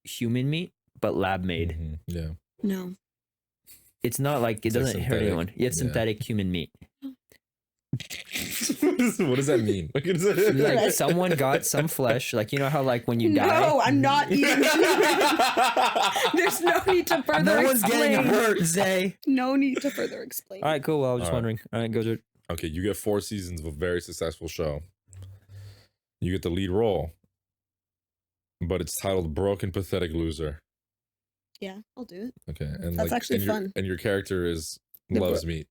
A: human meat but lab made?
C: Mhm, yeah.
B: No.
A: It's not like it
C: It's like
A: doesn't hurt
C: synthetic.
A: anyone. It's
C: Yeah.
A: synthetic human meat.
C: What does that mean? What is it?
A: Like someone got some flesh, like you know how like when you die.
B: No, I'm not eating. There's no need to further
A: No one's
B: explain.
A: getting hurt, Zay.
B: No need to further explain.
A: All right, cool. Well, I was just
C: All right.
A: wondering. All right, go to
C: Okay, you get 4 seasons of a very successful show. You get the lead role, but it's titled Broken Pathetic Loser.
B: Yeah, I'll do it.
C: Okay, and
B: That's actually
C: and
B: fun.
C: And your character is
B: The
C: loves meat.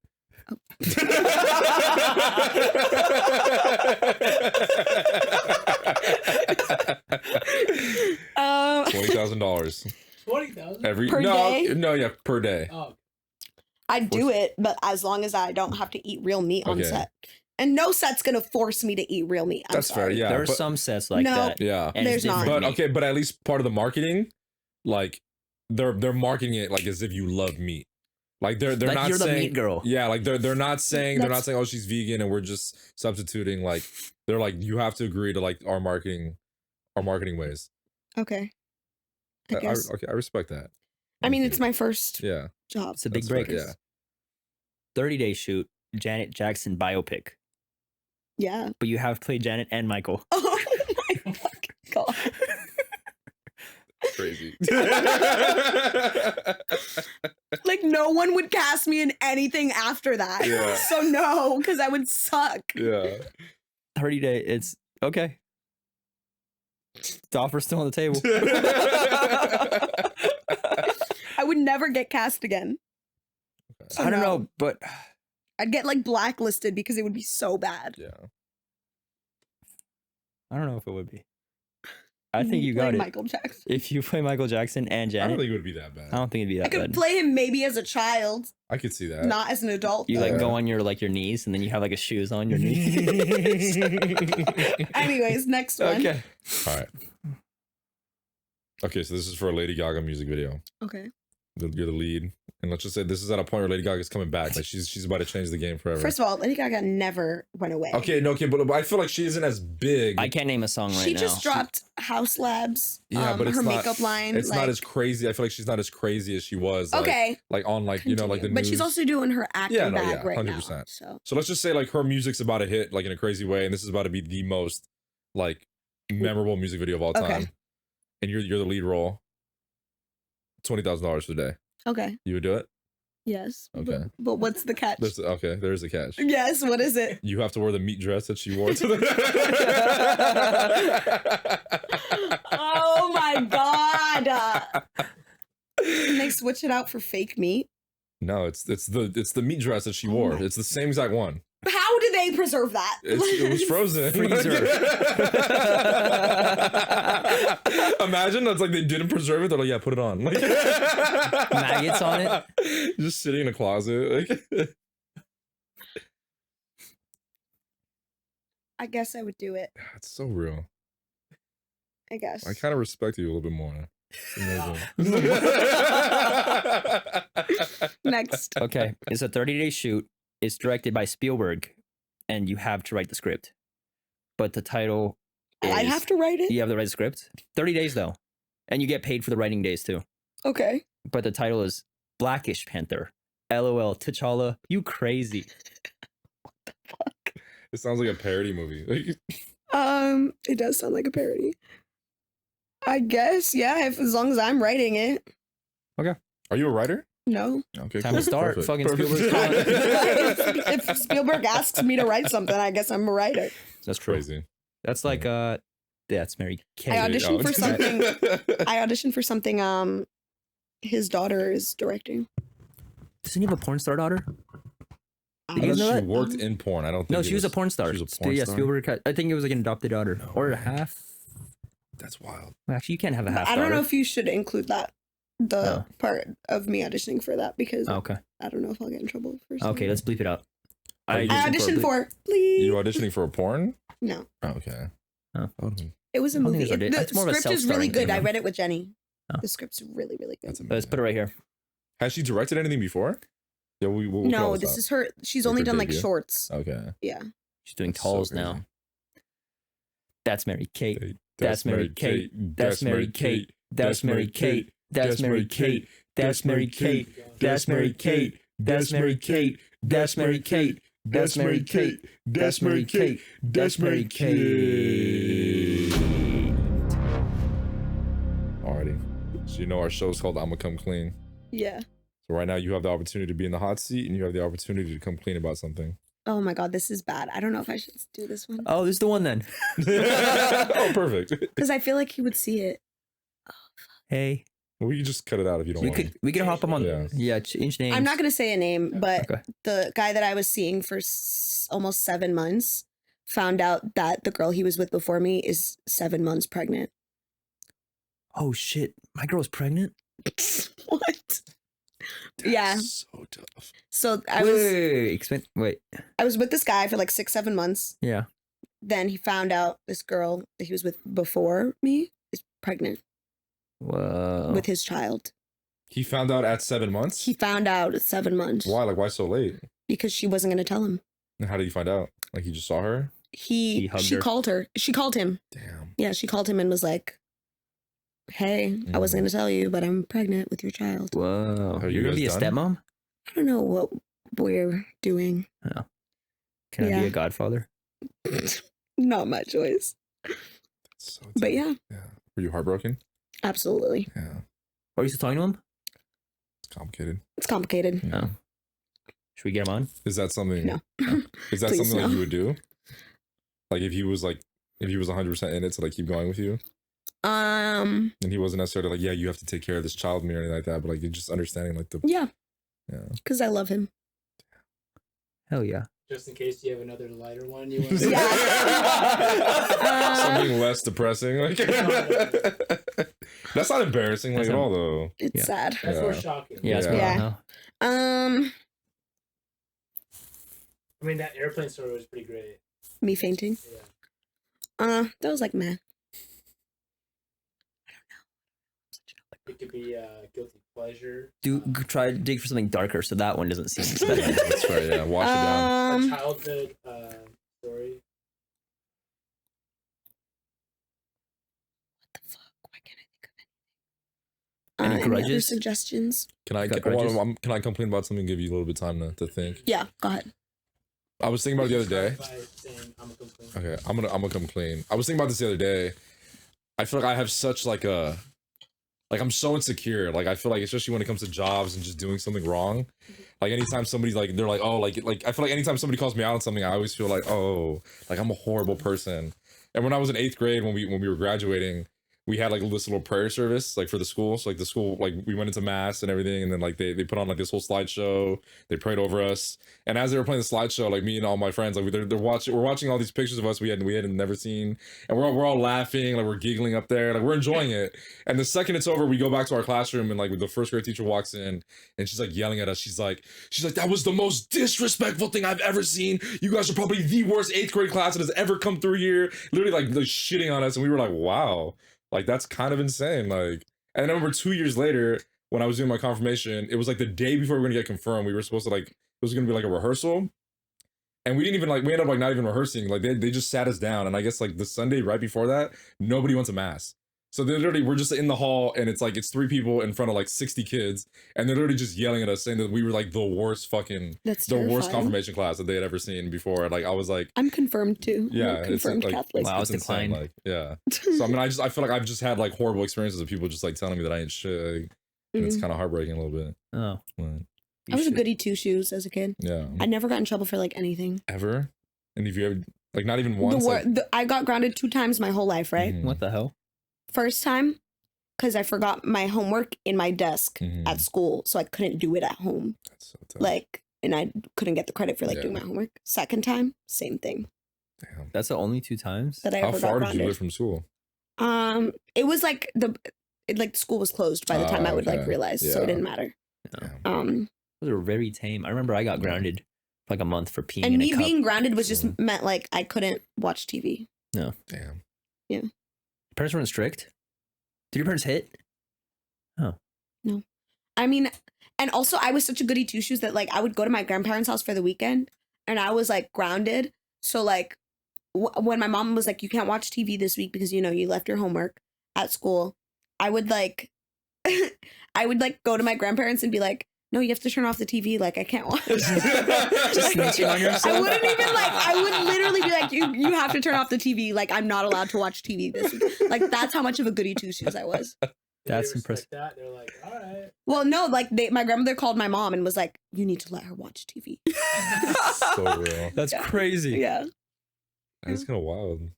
C: $20,000
F: $20,000
C: every
B: Per day?
C: per day.
F: Oh,
B: I'd do it, but as long as I don't have to eat real meat on
C: Okay.
B: set. And no set's gonna force me to eat real meat. I'm
C: That's fair,
B: sorry.
C: yeah.
A: there are
C: but-
A: some sets like
B: No.
A: that.
C: Yeah,
A: and it's
B: There's not.
A: different
C: but
A: meat.
C: okay, but at least part of the marketing, like they're marketing it like as if you love meat. Like they're
A: Like
C: not
A: you're the
C: saying
A: meat girl.
C: Yeah, like they're not saying
B: That's-
C: oh she's vegan and we're just substituting. Like they're like you have to agree to like our marketing ways.
B: Okay. I guess.
C: Okay, I respect that.
B: I mean, it's my first
C: Yeah,
B: job.
A: It's a big
C: that's fair,
A: break.
C: yeah.
A: 30-day shoot, Janet Jackson biopic.
B: Yeah.
A: But you have played Janet and Michael.
B: Oh my fucking god.
C: Crazy.
B: Like no one would cast me in anything after that.
C: Yeah.
B: So no, because I would suck.
C: Yeah.
A: 30-day. It's okay. The offer's still on the table.
B: I would never get cast again. So
A: I don't
B: no.
A: know, but
B: I'd get like blacklisted because it would be so bad.
C: Yeah.
A: I don't know if it would be. I think you
B: play
A: got it.
B: Michael Jackson.
A: If you play Michael Jackson and
C: I
A: Janet,
C: don't think it would be that bad.
A: I don't think it'd be
B: I
A: that
B: could
A: bad.
B: play him maybe as a child,
C: I could see that.
B: not as an adult.
A: You
B: though.
A: like go on your knees and then you have like a shoes on your knees.
B: Anyways, next one.
A: Okay.
C: All right. Okay, so this is for a Lady Gaga music video.
B: Okay.
C: You're the lead, and let's just say this is at a point where Lady Gaga's coming back. Like she's about to change the game forever.
B: First of all, Lady Gaga never went away.
C: Okay, but I feel like she isn't as big.
A: I can't name a song right
B: She
A: now.
B: just dropped House Labs.
C: Yeah, but it's
B: her
C: not,
B: makeup line.
C: It's
B: like,
C: not as crazy. I feel like she's not as crazy as she was. Like,
B: okay.
C: Like on like you know like the
B: but
C: news.
B: she's also doing her acting bag right
C: 100%.
B: now. So
C: let's just say like her music's about to hit like in a crazy way, and this is about to be the most like memorable music video of all time.
B: Okay.
C: And you're the lead role. $20,000 for the day.
B: okay.
C: You would do it?
B: Yes.
C: Okay.
B: But what's the catch?
C: There is a catch.
B: Yes. What is it?
C: You have to wear the meat dress that she wore to the.
B: Oh my god! Can they switch it out for fake meat?
C: No, it's the meat dress that she wore. It's the same exact one.
B: How do they preserve that?
C: It was frozen.
A: Freezer.
C: Imagine that's like they didn't preserve it. They're like, yeah, put it on. Like
A: maggots on it.
C: Just sitting in a closet. Like
B: I guess I would do it.
C: it's so real.
B: I guess.
C: I kind of respect you a little bit more.
B: Next.
A: Okay, it's a 30-day shoot. It's directed by Spielberg, and you have to write the script. But the title is...
B: I have to write it?
A: You have to write the script. 30 days, though. And you get paid for the writing days, too.
B: Okay.
A: But the title is Blackish Panther. LOL, T'Challa, you crazy.
C: It sounds like a parody movie.
B: It does sound like a parody. I guess, yeah, as long as I'm writing it.
C: Okay. Are you a writer?
B: No.
C: Okay.
A: Time to start.
C: Perfect.
A: Fucking
C: Perfect.
A: Spielberg's
B: If Spielberg asks me to write something, I guess I'm a writer.
A: That's true.
C: Crazy.
A: That's like that's Mary Kay.
B: I auditioned for something. I auditioned for something. His daughter is directing.
A: Doesn't he have a porn star daughter?
C: I
A: You guys know
C: she
A: that?
C: worked in porn. I don't think
A: No,
C: it
A: she was a porn star.
C: She was a porn
A: Yeah,
C: star?
A: Spielberg. I think it was like an adopted daughter or a half.
C: That's wild.
A: Well, actually, you can't have a half.
B: I don't know
A: daughter.
B: if you should include that, the part of me auditioning for that, because
A: Oh, okay.
B: I don't know if I'll get in trouble for saying
A: Okay,
B: it.
A: let's bleep it out.
C: I
B: auditioned for, please.
C: You auditioning for a porn?
B: No.
C: Oh, okay.
A: Oh.
B: It was a
A: I don't
B: movie.
A: think it's
B: The
A: it's more of a
B: script is really
A: self-starring
B: good.
A: thing,
B: I
A: though.
B: read it with Jenny.
A: Oh.
B: The script's really, really good.
A: Let's put it right here.
C: Has she directed anything before? Yeah, we'll
B: No,
C: call
B: this
C: up.
B: is her. She's
C: Like
B: only
C: her
B: done like
C: debut?
B: shorts.
C: Okay.
B: Yeah.
A: She's doing
C: That's so
A: talls
C: crazy.
A: now. That's Mary Kate. That's Mary Kate. That's Mary Kate. That's Mary Kate. That's Mary Kate. That's Mary Kate. That's Mary Kate. That's Mary Kate. That's Mary Kate. That's Mary Kate. That's Mary Kate. That's Mary Kate.
C: Alrighty. So you know our show's called Imma Come Clean.
B: Yeah.
C: So right now you have the opportunity to be in the hot seat and you have the opportunity to come clean about something.
B: Oh my god, this is bad. I don't know if I should do this one
A: Oh, this is the one then.
C: Oh, perfect.
B: because I feel like he would see it.
A: Hey,
C: Well, we can just cut it out if you don't
A: we
C: want
A: could hop him on.
C: Yeah.
A: Yeah, change names.
B: I'm not gonna say a name, but
A: Okay.
B: the guy that I was seeing for almost 7 months found out that the girl he was with before me is 7 months pregnant.
A: Oh shit, my girl's pregnant.
B: What? Yeah.
C: So tough.
B: So I
A: Wait.
B: I was with this guy for like 6-7 months.
A: Yeah.
B: Then he found out this girl that he was with before me is pregnant
A: Whoa.
B: with his child.
C: He found out at 7 months?
B: He found out at 7 months
C: Why? Like, why so late?
B: because she wasn't going to tell him.
C: And how did he find out? Like, he just saw her?
A: He hugged
B: She
A: her.
B: called her. She called him.
C: Damn.
B: Yeah, she called him and was like, "Hey, I wasn't going to tell you, but I'm pregnant with your child."
A: Whoa.
C: Are you
A: You're gonna be a
C: guys done?
A: stepmom?
B: I don't know what we're doing.
A: Can I
B: Yeah.
A: be a godfather?
B: Not my choice.
C: So
B: But
C: tough.
B: yeah,
C: Yeah. Were you heartbroken?
B: Absolutely.
C: Yeah.
A: Are you still talking to him?
C: It's complicated.
B: It's complicated.
A: No. Should we get him on?
C: Is that something?
B: No.
C: Is that
B: Please,
C: something
B: no.
C: like you would do? Like if he was 100% in it to like keep going with you, and he wasn't necessarily like, yeah, you have to take care of this child me or anything like that, but like you're just understanding like the
B: Yeah.
C: Yeah.
B: Because I love him.
A: Hell yeah.
F: Just in case you have another lighter one you want
B: Yeah.
C: something less depressing. Like that's not embarrassing like at all though.
B: It's sad.
F: That's more shocking.
A: Yeah. It's more
B: Yeah.
F: I mean, that airplane story was pretty great.
B: Me fainting.
F: Yeah.
B: That was like meh.
F: It could be guilty pleasure.
A: Try to dig for something darker so that one doesn't seem special.
C: That's right. Yeah. Wash it down.
F: A childhood story.
A: Any
B: Any other
A: grudges?
B: suggestions?
C: Can I
A: Got grudges?
C: can I complain about something? Give you a little bit of time to think.
B: Yeah, go ahead.
C: I was thinking about it the other day.
F: By saying, I'm gonna come clean.
C: Okay, I'm gonna come clean. I was thinking about this the other day. I feel like I have such like I'm so insecure. Like I feel like especially when it comes to jobs and just doing something wrong. Like anytime somebody's like they're like, oh, like I feel like anytime somebody calls me out on something, I always feel like, oh, like I'm a horrible person. And when I was in 8th grade, when we were graduating, we had like this little prayer service like for the school. So like the school, like we went into mass and everything, and then like they put on like this whole slideshow. They prayed over us, and as they were playing the slideshow, like me and all my friends, like we're watching all these pictures of us we had never seen, and we're all laughing, like we're giggling up there, like we're enjoying it. And the second it's over, we go back to our classroom, and like the first grade teacher walks in, and she's like yelling at us. She's like, that was the most disrespectful thing I've ever seen. You guys are probably the worst 8th grade class that has ever come through here. Literally like shitting on us, and we were like, wow. Like, that's kind of insane. Like, and I remember 2 years later, when I was doing my confirmation, it was like the day before we were gonna get confirmed. We were supposed to like, it was gonna be like a rehearsal. And we didn't even like, we ended up like not even rehearsing. Like they just sat us down. And I guess like the Sunday right before that, nobody went to mass. So they literally, we're just in the hall and it's like, it's 3 people in front of like 60 kids. And they're literally just yelling at us saying that we were like the worst fucking,
B: That's
C: the worst
B: terrifying.
C: confirmation class that they had ever seen before. Like I was like,
B: I'm confirmed too.
C: yeah,
B: I'm confirmed
C: like,
B: Catholic.
A: Wow, I was
C: it's insane,
A: declined.
C: like, yeah. So I mean, I feel like I've just had like horrible experiences of people just like telling me that I ain't shit, like, and it's kind of heartbreaking a little bit.
A: Oh,
C: But,
B: I was a goody two shoes as a kid.
C: yeah.
B: I never got in trouble for like anything.
C: Ever? And if you ever like not even once? Like,
B: I got grounded 2 times my whole life, right?
C: Mhm.
A: what the hell?
B: First time, because I forgot my homework in my desk at school, so I couldn't do it at home.
C: That's so tough.
B: Like, and I couldn't get the credit for like
C: Yeah.
B: doing my homework. Second time, same thing.
C: Damn.
A: That's the only 2 times?
B: That I
C: How
B: ever
C: far
B: got
C: did you
B: grounded.
C: live from school?
B: It was like the school was closed by the time I would like
C: Okay.
B: realize, so
C: Yeah.
B: it didn't matter.
C: Damn.
A: Those are very tame. I remember I got grounded for like a month for peeing
B: And
A: in a
B: me
A: cup.
B: being grounded was just meant like I couldn't watch TV.
A: No.
C: Damn.
A: Parents weren't strict? Did your parents hit? Oh.
B: No. I mean, and also I was such a goody two shoes that like I would go to my grandparents' house for the weekend and I was like grounded. So like when my mom was like, you can't watch TV this week because, you know, you left your homework at school, I would like, I would like go to my grandparents and be like, no, you have to turn off the TV. Like, I can't watch.
A: Just snitching on yourself?
B: I wouldn't even like, I would literally be like, you have to turn off the TV. Like, I'm not allowed to watch TV this week. Like, that's how much of a goody two shoes I was.
A: That's impressive.
F: That they're like, all right.
B: Well, no, like my grandmother called my mom and was like, you need to let her watch TV.
C: So real.
A: That's crazy.
B: Yeah.
C: That's kind of wild.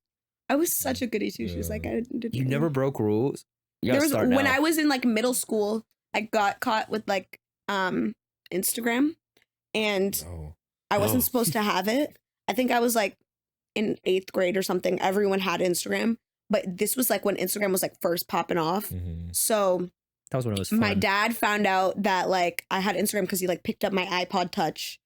B: I was such a goody two shoes. Like, I didn't.
A: You never broke rules? You
B: There
A: gotta
B: was
A: start
B: when
A: now.
B: I was in like middle school, I got caught with like Instagram, and
C: No.
B: I wasn't
C: Oh.
B: supposed to have it. I think I was like in 8th grade or something. Everyone had Instagram, but this was like when Instagram was like first popping off. So
A: That was when it was fun.
B: my dad found out that like I had Instagram because he like picked up my iPod Touch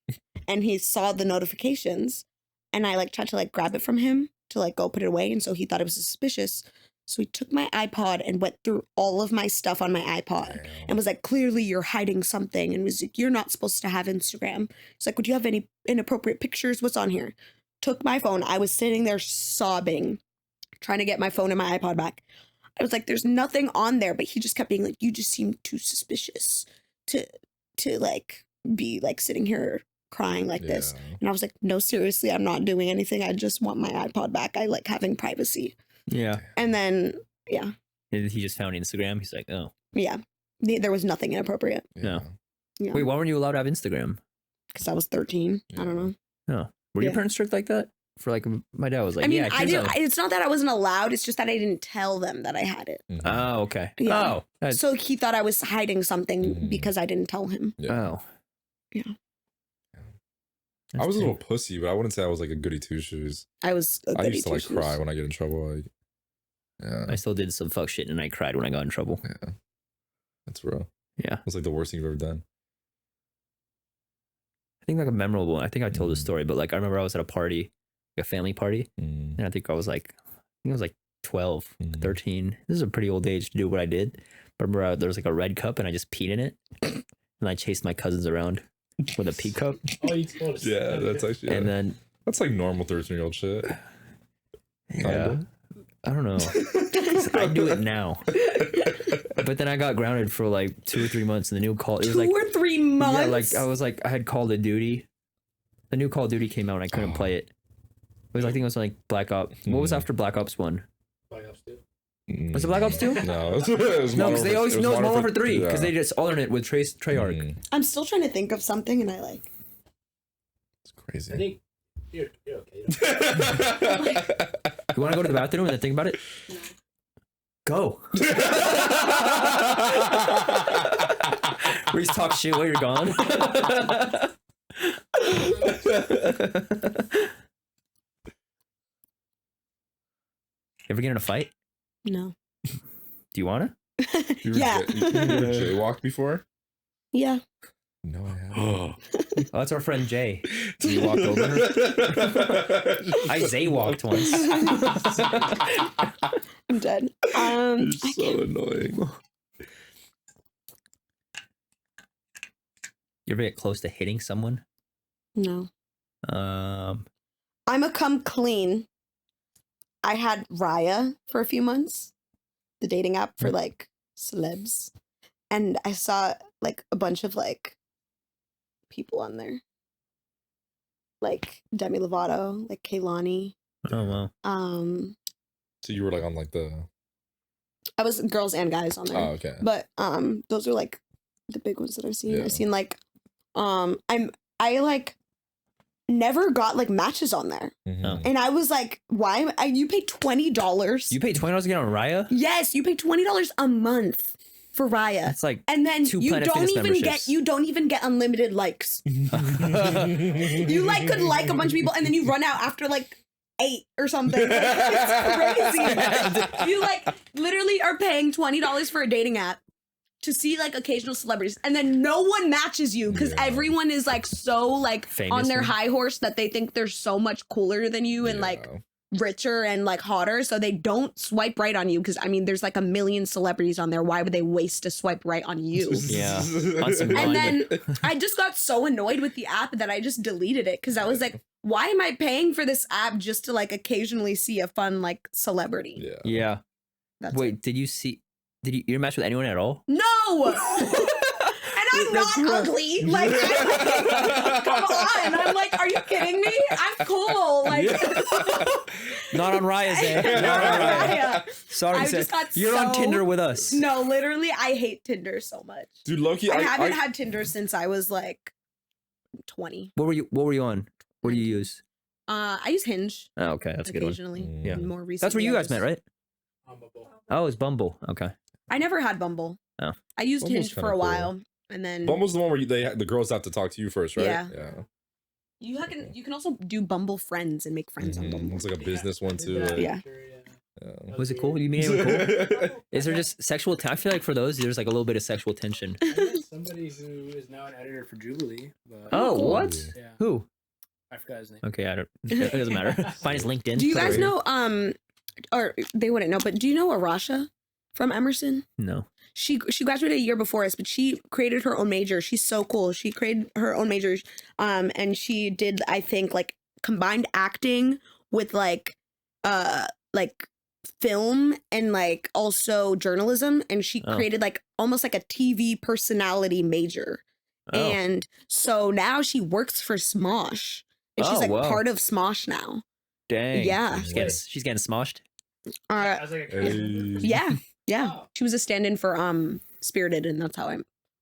B: and he saw the notifications, and I like tried to like grab it from him to like go put it away, and so he thought it was suspicious. So he took my iPod and went through all of my stuff on my iPod and was like, clearly you're hiding something, and was like, you're not supposed to have Instagram. It's like, would you have any inappropriate pictures? What's on here? Took my phone. I was sitting there sobbing, trying to get my phone and my iPod back. I was like, there's nothing on there, but he just kept being like, you just seem too suspicious to like be like sitting here crying like this. And I was like, no, seriously, I'm not doing anything. I just want my iPod back. I like having privacy.
A: Yeah.
B: And then, yeah.
A: And he just found Instagram. He's like, oh.
B: Yeah. There was nothing inappropriate.
A: No.
B: Yeah.
A: Wait, why weren't you allowed to have Instagram?
B: Because I was 13. I don't know.
A: No. Were your
B: Yeah.
A: parents strict like that? For like, my dad was like,
B: I mean,
A: yeah,
B: I didn't. It's not that I wasn't allowed. It's just that I didn't tell them that I had it.
A: Oh, okay.
B: Yeah.
A: Oh.
B: So he thought I was hiding something because I didn't tell him.
A: Oh.
B: Yeah.
C: I was a little pussy, but I wouldn't say I was like a goody two shoes.
B: I was.
C: I used to like cry when I get in trouble. Like, yeah,
A: I still did some fuck shit and I cried when I got in trouble.
C: Yeah, that's real.
A: Yeah,
C: it's like the worst thing you've ever done.
A: I think like a memorable one. I think I told this story, but like I remember I was at a party, like a family party, and I think I was like 12, 13. This is a pretty old age to do what I did. But I remember there was like a red cup and I just peed in it, and I chased my cousins around with a pee cup.
F: Oh, you told us.
C: Yeah, that's actually.
A: And then
C: that's like normal 13-year-old shit.
A: Yeah. I don't know. I do it now. But then I got grounded for like 2 or 3 months, and the new call. It was
B: 2
A: like
B: or 3 months.
A: Yeah, like I was like I had Call of Duty. The new Call of Duty came out, and I couldn't play it. It was I think it was like Black Ops. What was after Black Ops 1?
F: Black Ops 2.
A: Was it Black Ops 2?
C: No, it was
A: no, because they always
C: it was
A: know it's
C: Modern
A: Modern Warfare 3
C: yeah.
A: because they just alternate with Treyarch.
B: I'm still trying to think of something, and I like.
C: It's crazy.
F: I think you're okay.
A: You want to go to the bathroom and then think about it? Go. We just talk shit while you're gone. You ever get in a fight?
B: No.
A: Do you wanna?
B: Yeah.
C: You ever jaywalked before?
B: Yeah.
C: No, I haven't.
A: Oh, that's our friend Jay. You walked over. I Zay-walked once.
B: I'm dead.
C: You're so annoying.
A: You ever get close to hitting someone?
B: No. Imma Come Clean. I had Raya for a few months, the dating app for like celebs, and I saw like a bunch of like people on there, like Demi Lovato, like Kehlani.
A: Oh wow.
C: So you were like on like the.
B: I was girls and guys on there.
C: Oh, okay.
B: But those are like the big ones that I've seen.
C: Yeah.
B: I've seen like I like never got like matches on there.
A: Oh.
B: And I was like, why you pay $20?
A: You paid $20 to get on Raya?
B: Yes, you pay $20 a month for Raya.
A: That's like
B: and then
A: 2
B: you
A: Planet
B: don't
A: Fitness
B: even
A: memberships.
B: get unlimited likes. You like could like a bunch of people and then you run out after like 8 or something. Like, it's crazy. You like literally are paying $20 for a dating app to see like occasional celebrities, and then no one matches you because everyone is like so like
A: famous
B: on their
A: and-
B: high horse that they think they're so much cooler than you and like richer and like hotter, so they don't swipe right on you because I mean there's like a million celebrities on there. Why would they waste a swipe right on you?
A: Yeah. On some
B: And
A: blind-
B: then I just got so annoyed with the app that I just deleted it because I was like, why am I paying for this app just to like occasionally see a fun like celebrity?
A: Yeah.
B: That's
A: Wait, did you you match with anyone at all?
B: No! And I'm not ugly. Like, come on. I'm like, are you kidding me? I'm cool. Like,
A: Not on Raya's end. Not on Raya. Sorry,
B: I
A: Seth.
B: just got
A: You're on
B: so-
A: Tinder with us.
B: No, literally, I hate Tinder so much.
C: Dude, Loki,
B: I haven't had Tinder since I was like 20.
A: What were you on? What do you use?
B: I use Hinge.
A: Oh, okay, that's a good one.
B: Occasionally.
A: Yeah.
B: More recently.
A: That's where you
B: I
A: guys met, right? Oh, it's Bumble. Okay.
B: I never had Bumble.
A: Oh.
B: I used
C: Bumble's
B: Hinge for
C: kinda
B: a
C: cool.
B: while, and then
C: Bumble's the one where the girls have to talk to you first, right?
B: Yeah.
C: Yeah.
B: you can also do Bumble friends and make friends on Bumble.
C: It's like a business one too.
B: Yeah.
A: Was it cool? You mean it cool? Is there just sexual? I feel like for those, there's like a little bit of sexual tension.
F: Somebody who is now an editor for Jubilee. But
A: Oh, what?
F: Yeah.
A: Who?
F: I forgot his name.
A: Okay, I don't. It doesn't matter. Find his LinkedIn.
B: Do you
A: put it
B: guys
A: right here.
B: know or they wouldn't know, but do you know Arasha from Emerson?
A: No.
B: She graduated a year before us, but she created her own major. She's so cool. She created her own major, and she did, I think, like combined acting with like film and like also journalism, and she
A: Oh.
B: created like almost like a TV personality major.
A: Oh.
B: And so now she works for Smosh, and she's
A: Oh,
B: like
A: wow.
B: part of Smosh now.
A: Dang.
B: Yeah.
A: She's getting smoshed.
B: Yeah. Yeah, she was a stand-in for Spirited, and that's how I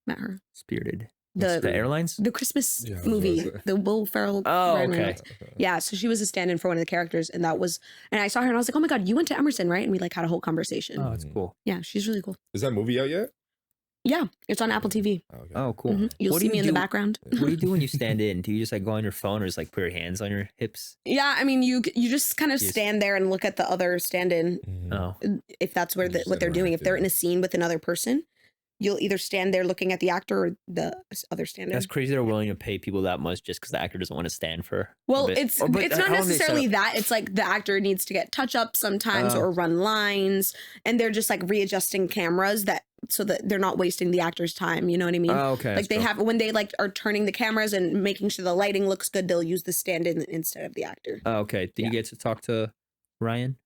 B: met her.
A: Spirited.
B: The
A: airlines?
B: The Christmas
C: Yeah, I was
B: movie,
C: gonna say.
B: the Will Ferrell.
A: Oh,
B: Ryan
A: okay.
B: Reynolds. Yeah, so she was a stand-in for one of the characters, and I saw her, and I was like, oh my god, you went to Emerson, right? And we like had a whole conversation.
A: Oh, that's cool.
B: Yeah, she's really cool.
C: Is that movie out yet?
B: Yeah, it's on Apple TV.
C: Okay.
A: Oh, cool.
B: Mhm. You'll
A: What do
B: see me
A: you
B: in the
A: do-
B: background.
A: What do you do when you stand in? Do you just like go on your phone or just like put your hands on your hips?
B: Yeah, I mean, you just kind of
A: Yes.
B: stand there and look at the other stand-in
A: Oh,
B: if that's where
C: Just
B: what they're doing. If they're
C: interact,
B: in a scene with another person, you'll either stand there looking at the actor or the other stand-in.
A: that's crazy. They're willing to pay people that much just because the actor doesn't want to stand for. a
B: Well,
A: bit.
B: it's
A: Or, but
B: it's
A: how
B: not
A: long do they set
B: necessarily
A: up?
B: that. It's like the actor needs to get touch-ups sometimes
A: Oh.
B: or run lines, and they're just like readjusting cameras so that they're not wasting the actor's time. You know what I mean?
A: Oh, okay.
B: Like
A: that's
B: they
A: cool.
B: have when they like are turning the cameras and making sure the lighting looks good, they'll use the stand-in instead of the actor.
A: Oh, okay. Did you
B: Yeah.
A: get to talk to Ryan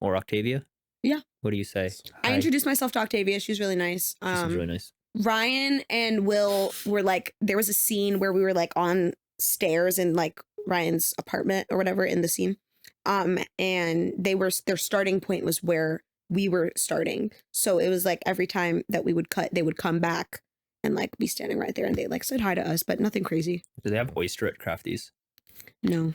A: or Octavia?
B: Yeah.
A: What do you say?
B: I
A: Hi.
B: introduced myself to Octavia. She's really nice.
A: She seems really nice.
B: Ryan and Will were like, there was a scene where we were like on stairs in like Ryan's apartment or whatever in the scene. And their starting point was where we were starting. So it was like every time that we would cut, they would come back and like be standing right there and they like said hi to us, but nothing crazy.
A: Do they have oyster at Crafties?
B: No.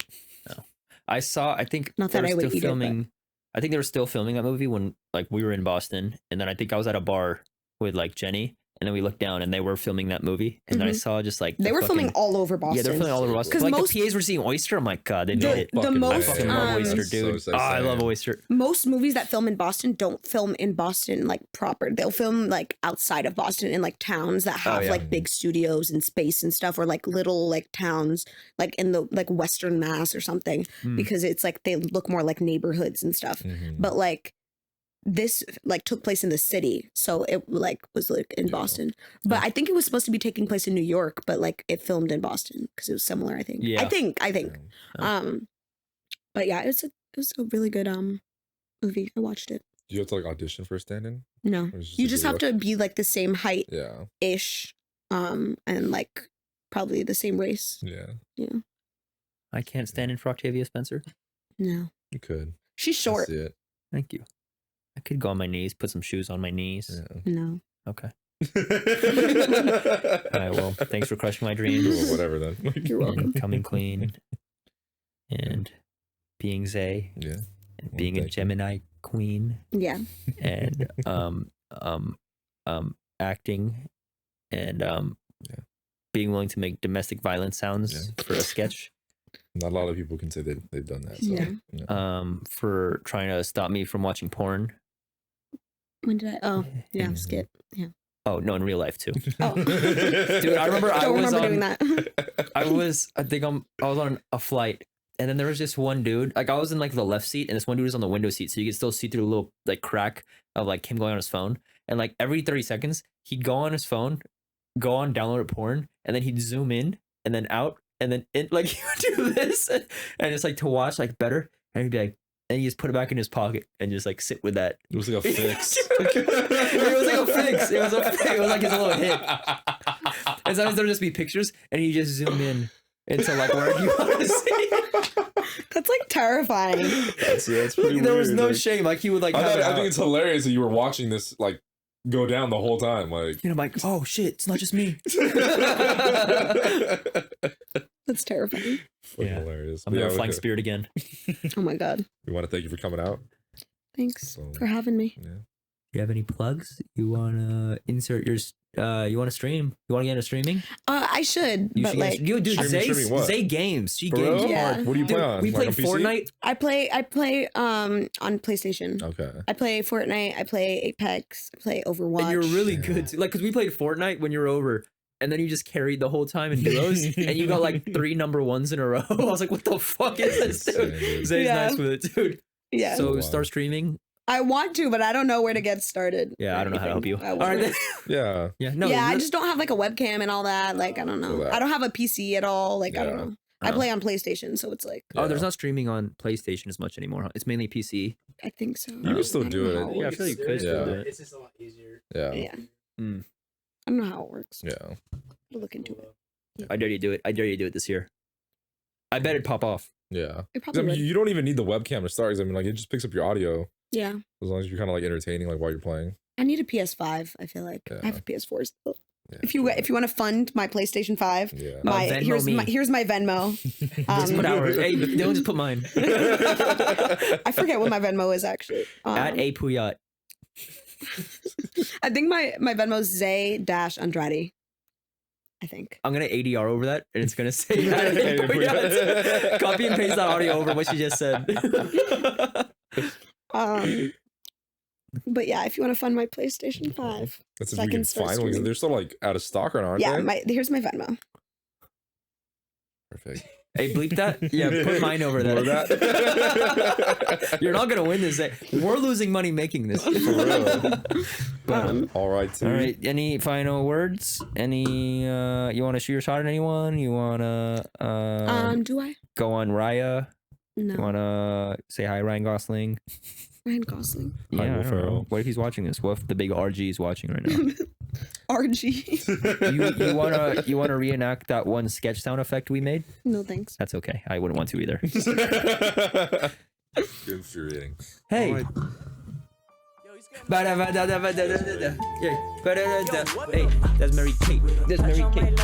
A: I think
B: Not
A: they
B: that
A: were
B: I would
A: still
B: eat it, but-
A: filming. I think they were still filming that movie when like we were in Boston, and then I think I was at a bar with like Jenny, and then we looked down and they were filming that movie, and then I
B: Mhm.
A: saw just like
B: They
A: the
B: were filming
A: fucking-
B: all over Boston.
A: Yeah, they're filming all over Boston.
B: 'Cause
A: Like
B: most-
A: the PAs were seeing oyster. I'm like, God, they
B: The-
A: made it.
B: the
C: Fucking
B: most,
A: I fucking love
B: um,
A: oyster,
C: That's so
A: dude. I love
C: exciting.
A: oyster.
B: Most movies that film in Boston don't film in Boston like proper. They'll film like outside of Boston in like towns that have
A: yeah.
B: like big studios and space and stuff, or like little like towns like in the like Western Mass or something,
A: Mm.
B: because it's like they look more like neighborhoods and stuff.
C: Mhm.
B: But like this like took place in the city, so it like was like in Boston. But I think it was supposed to be taking place in New York, but like it filmed in Boston because it was similar. I think.
A: Yeah.
B: I think.
A: Yeah.
B: But yeah, it was a really good movie. I watched it.
C: Do you have to like audition for a stand-in?
B: No,
C: Or is it
B: you
C: a
B: just
C: good
B: have to be like the same height
C: Yeah.
B: ish, and like probably the same race.
C: Yeah.
A: I can't stand in for Octavia Spencer.
B: No,
C: You could.
B: she's short.
C: I see it.
A: Thank you. I could go on my knees, put some shoes on my knees.
C: Yeah.
B: No,
A: Okay. All right. Well, thanks for crushing my dreams.
C: Well, whatever then.
B: you're welcome.
A: And coming clean and being Zay
C: Yeah.
A: and
C: Well,
A: being a
C: thank you.
A: Gemini queen
B: Yeah,
A: and acting and
C: Yeah.
A: being willing to make domestic violence sounds for a sketch.
C: Not a lot of people can say they've done that. So,
B: Yeah.
A: For trying to stop me from watching porn.
B: when did I? Oh, yeah,
C: Mhm.
B: skit. Yeah.
A: Oh no, in real life too.
B: Oh,
A: Dude, I remember I
B: don't
A: was
B: remember
A: on,
B: doing that.
A: I was on a flight, and then there was just one dude. Like I was in like the left seat, and this one dude was on the window seat, so you could still see through the little like crack of like him going on his phone. And like every 30 seconds, he'd go on his phone, go on download a porn, and then he'd zoom in and then out, and then it like he would do this, and it's like to watch like better, and he'd be like, and he just put it back in his pocket and just like sit with that.
C: It was like a fix.
A: It was like a fix. It was like his little hit. And sometimes there'll just be pictures, and you just zoom in into like where you want to see.
B: That's like terrifying.
C: That's pretty
A: There was
C: weird,
A: no
C: like-
A: shame. Like he would like.
C: I,
A: have
C: thought,
A: it
C: I
A: out.
C: think it's hilarious that you were watching this like go down the whole time. Like,
A: And I'm like, oh shit, it's not just me.
B: That's terrifying.
C: fucking
A: Yeah.
C: hilarious.
A: I'm
C: But
A: never
C: yeah,
A: flying
C: we-
A: Spirit again.
B: Oh my god.
C: We want to thank you for coming out.
B: Thanks
C: So,
B: for having me.
C: yeah.
A: You have any plugs? You wanna insert your? You wanna stream? You wanna get into streaming?
B: I should,
A: You
B: but
A: should
B: like
A: you dude.
C: Streaming what?
A: Zay games. She
C: For
A: games
C: real?
B: Yeah.
A: hard.
C: What do you play
A: Dude,
C: on?
A: we
C: Like
A: played
C: on PC?
A: Fortnite.
B: I play on PlayStation.
C: Okay.
B: I play Fortnite. I play Apex. I play Overwatch.
A: And you're really good. Too. Like, cause we played Fortnite when you were over, and then you just carried the whole time in duos, and you got like 3 number 1s in a row. I was like, what the fuck is this,
C: Insane,
A: dude?
C: dude.
A: Zay's
B: Yeah.
A: nice with it, dude.
B: Yeah.
A: So
C: Wow.
A: start streaming.
B: I want to, but I don't know where to get started.
A: Yeah,
B: or
A: I don't know how to help you.
B: anything. I
A: All
B: won't.
A: right.
C: Yeah.
A: Yeah. No.
B: yeah, I
A: you're-
B: just don't have like a webcam and all that. Like, I don't know.
C: Feel that.
B: I don't have a PC at all. Like, I don't
C: Yeah.
B: know. I
A: Oh.
B: play on PlayStation, so it's like,
A: Oh, there's
C: Yeah.
A: not streaming on PlayStation as much anymore. Huh? It's mainly PC.
B: I think so.
C: You can still
B: I don't
C: do
B: know
C: it.
B: how
A: Yeah, I feel like you could
C: Yeah.
A: still do it.
F: It's just a lot easier.
C: Yeah.
B: Yeah.
A: Mm.
B: I don't know how it works.
C: Yeah.
B: I'll look into it.
A: I dare you to do it. I dare you to do it this year. I bet it'd pop off.
C: Yeah.
B: It
C: 'Cause,
B: probably
C: I mean,
B: would.
C: you don't even need the webcam to start. 'Cause, I mean, like, it just picks up your audio
B: Yeah.
C: as long as you're kind of like entertaining, like while you're playing.
B: I need a PS5. I feel like I have a PS4 still.
C: Yeah,
B: if you want to fund my PlayStation 5,
C: Yeah.
B: here's my Venmo.
A: Just put ours. Hey, don't just put mine.
B: I forget what my Venmo is actually.
A: At a Puyat.
B: I think my Venmo is Zay-Andrade. I think.
A: I'm gonna ADR over that, and it's gonna say at a Puyat. Copy and paste that audio over what she just said.
B: But yeah, if you want to fund my PlayStation 5,
C: That's
B: so
C: if we can find one. They're still like out of stock, aren't
B: yeah,
C: they?
B: here's my Venmo.
C: Perfect.
A: Hey, bleep that. Yeah, put mine over that. You're not gonna win this. We're losing money making this.
C: For real. All right.
A: All right. Any final words? Any? You want to shoot your shot at anyone? You wanna?
B: Do I?
A: Go on Raya.
B: No.
A: You wanna say hi, Ryan Gosling?
B: Ryan Gosling.
A: Yeah. I don't know. What if he's watching this? What if the big RG is watching right now?
B: RG.
A: you wanna reenact that one sketch sound effect we made?
B: No thanks.
A: That's okay. I wouldn't want to either.
C: Infuriating.
A: Hey.
C: Right.
A: Hey, that's Mary Kate. That's Mary Kate.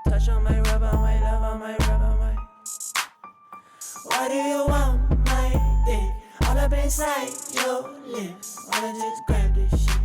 L: Touch on my rub, on my love, on my rub, on my. Why do you want my dick all up inside your lips? Wanna just grab this shit.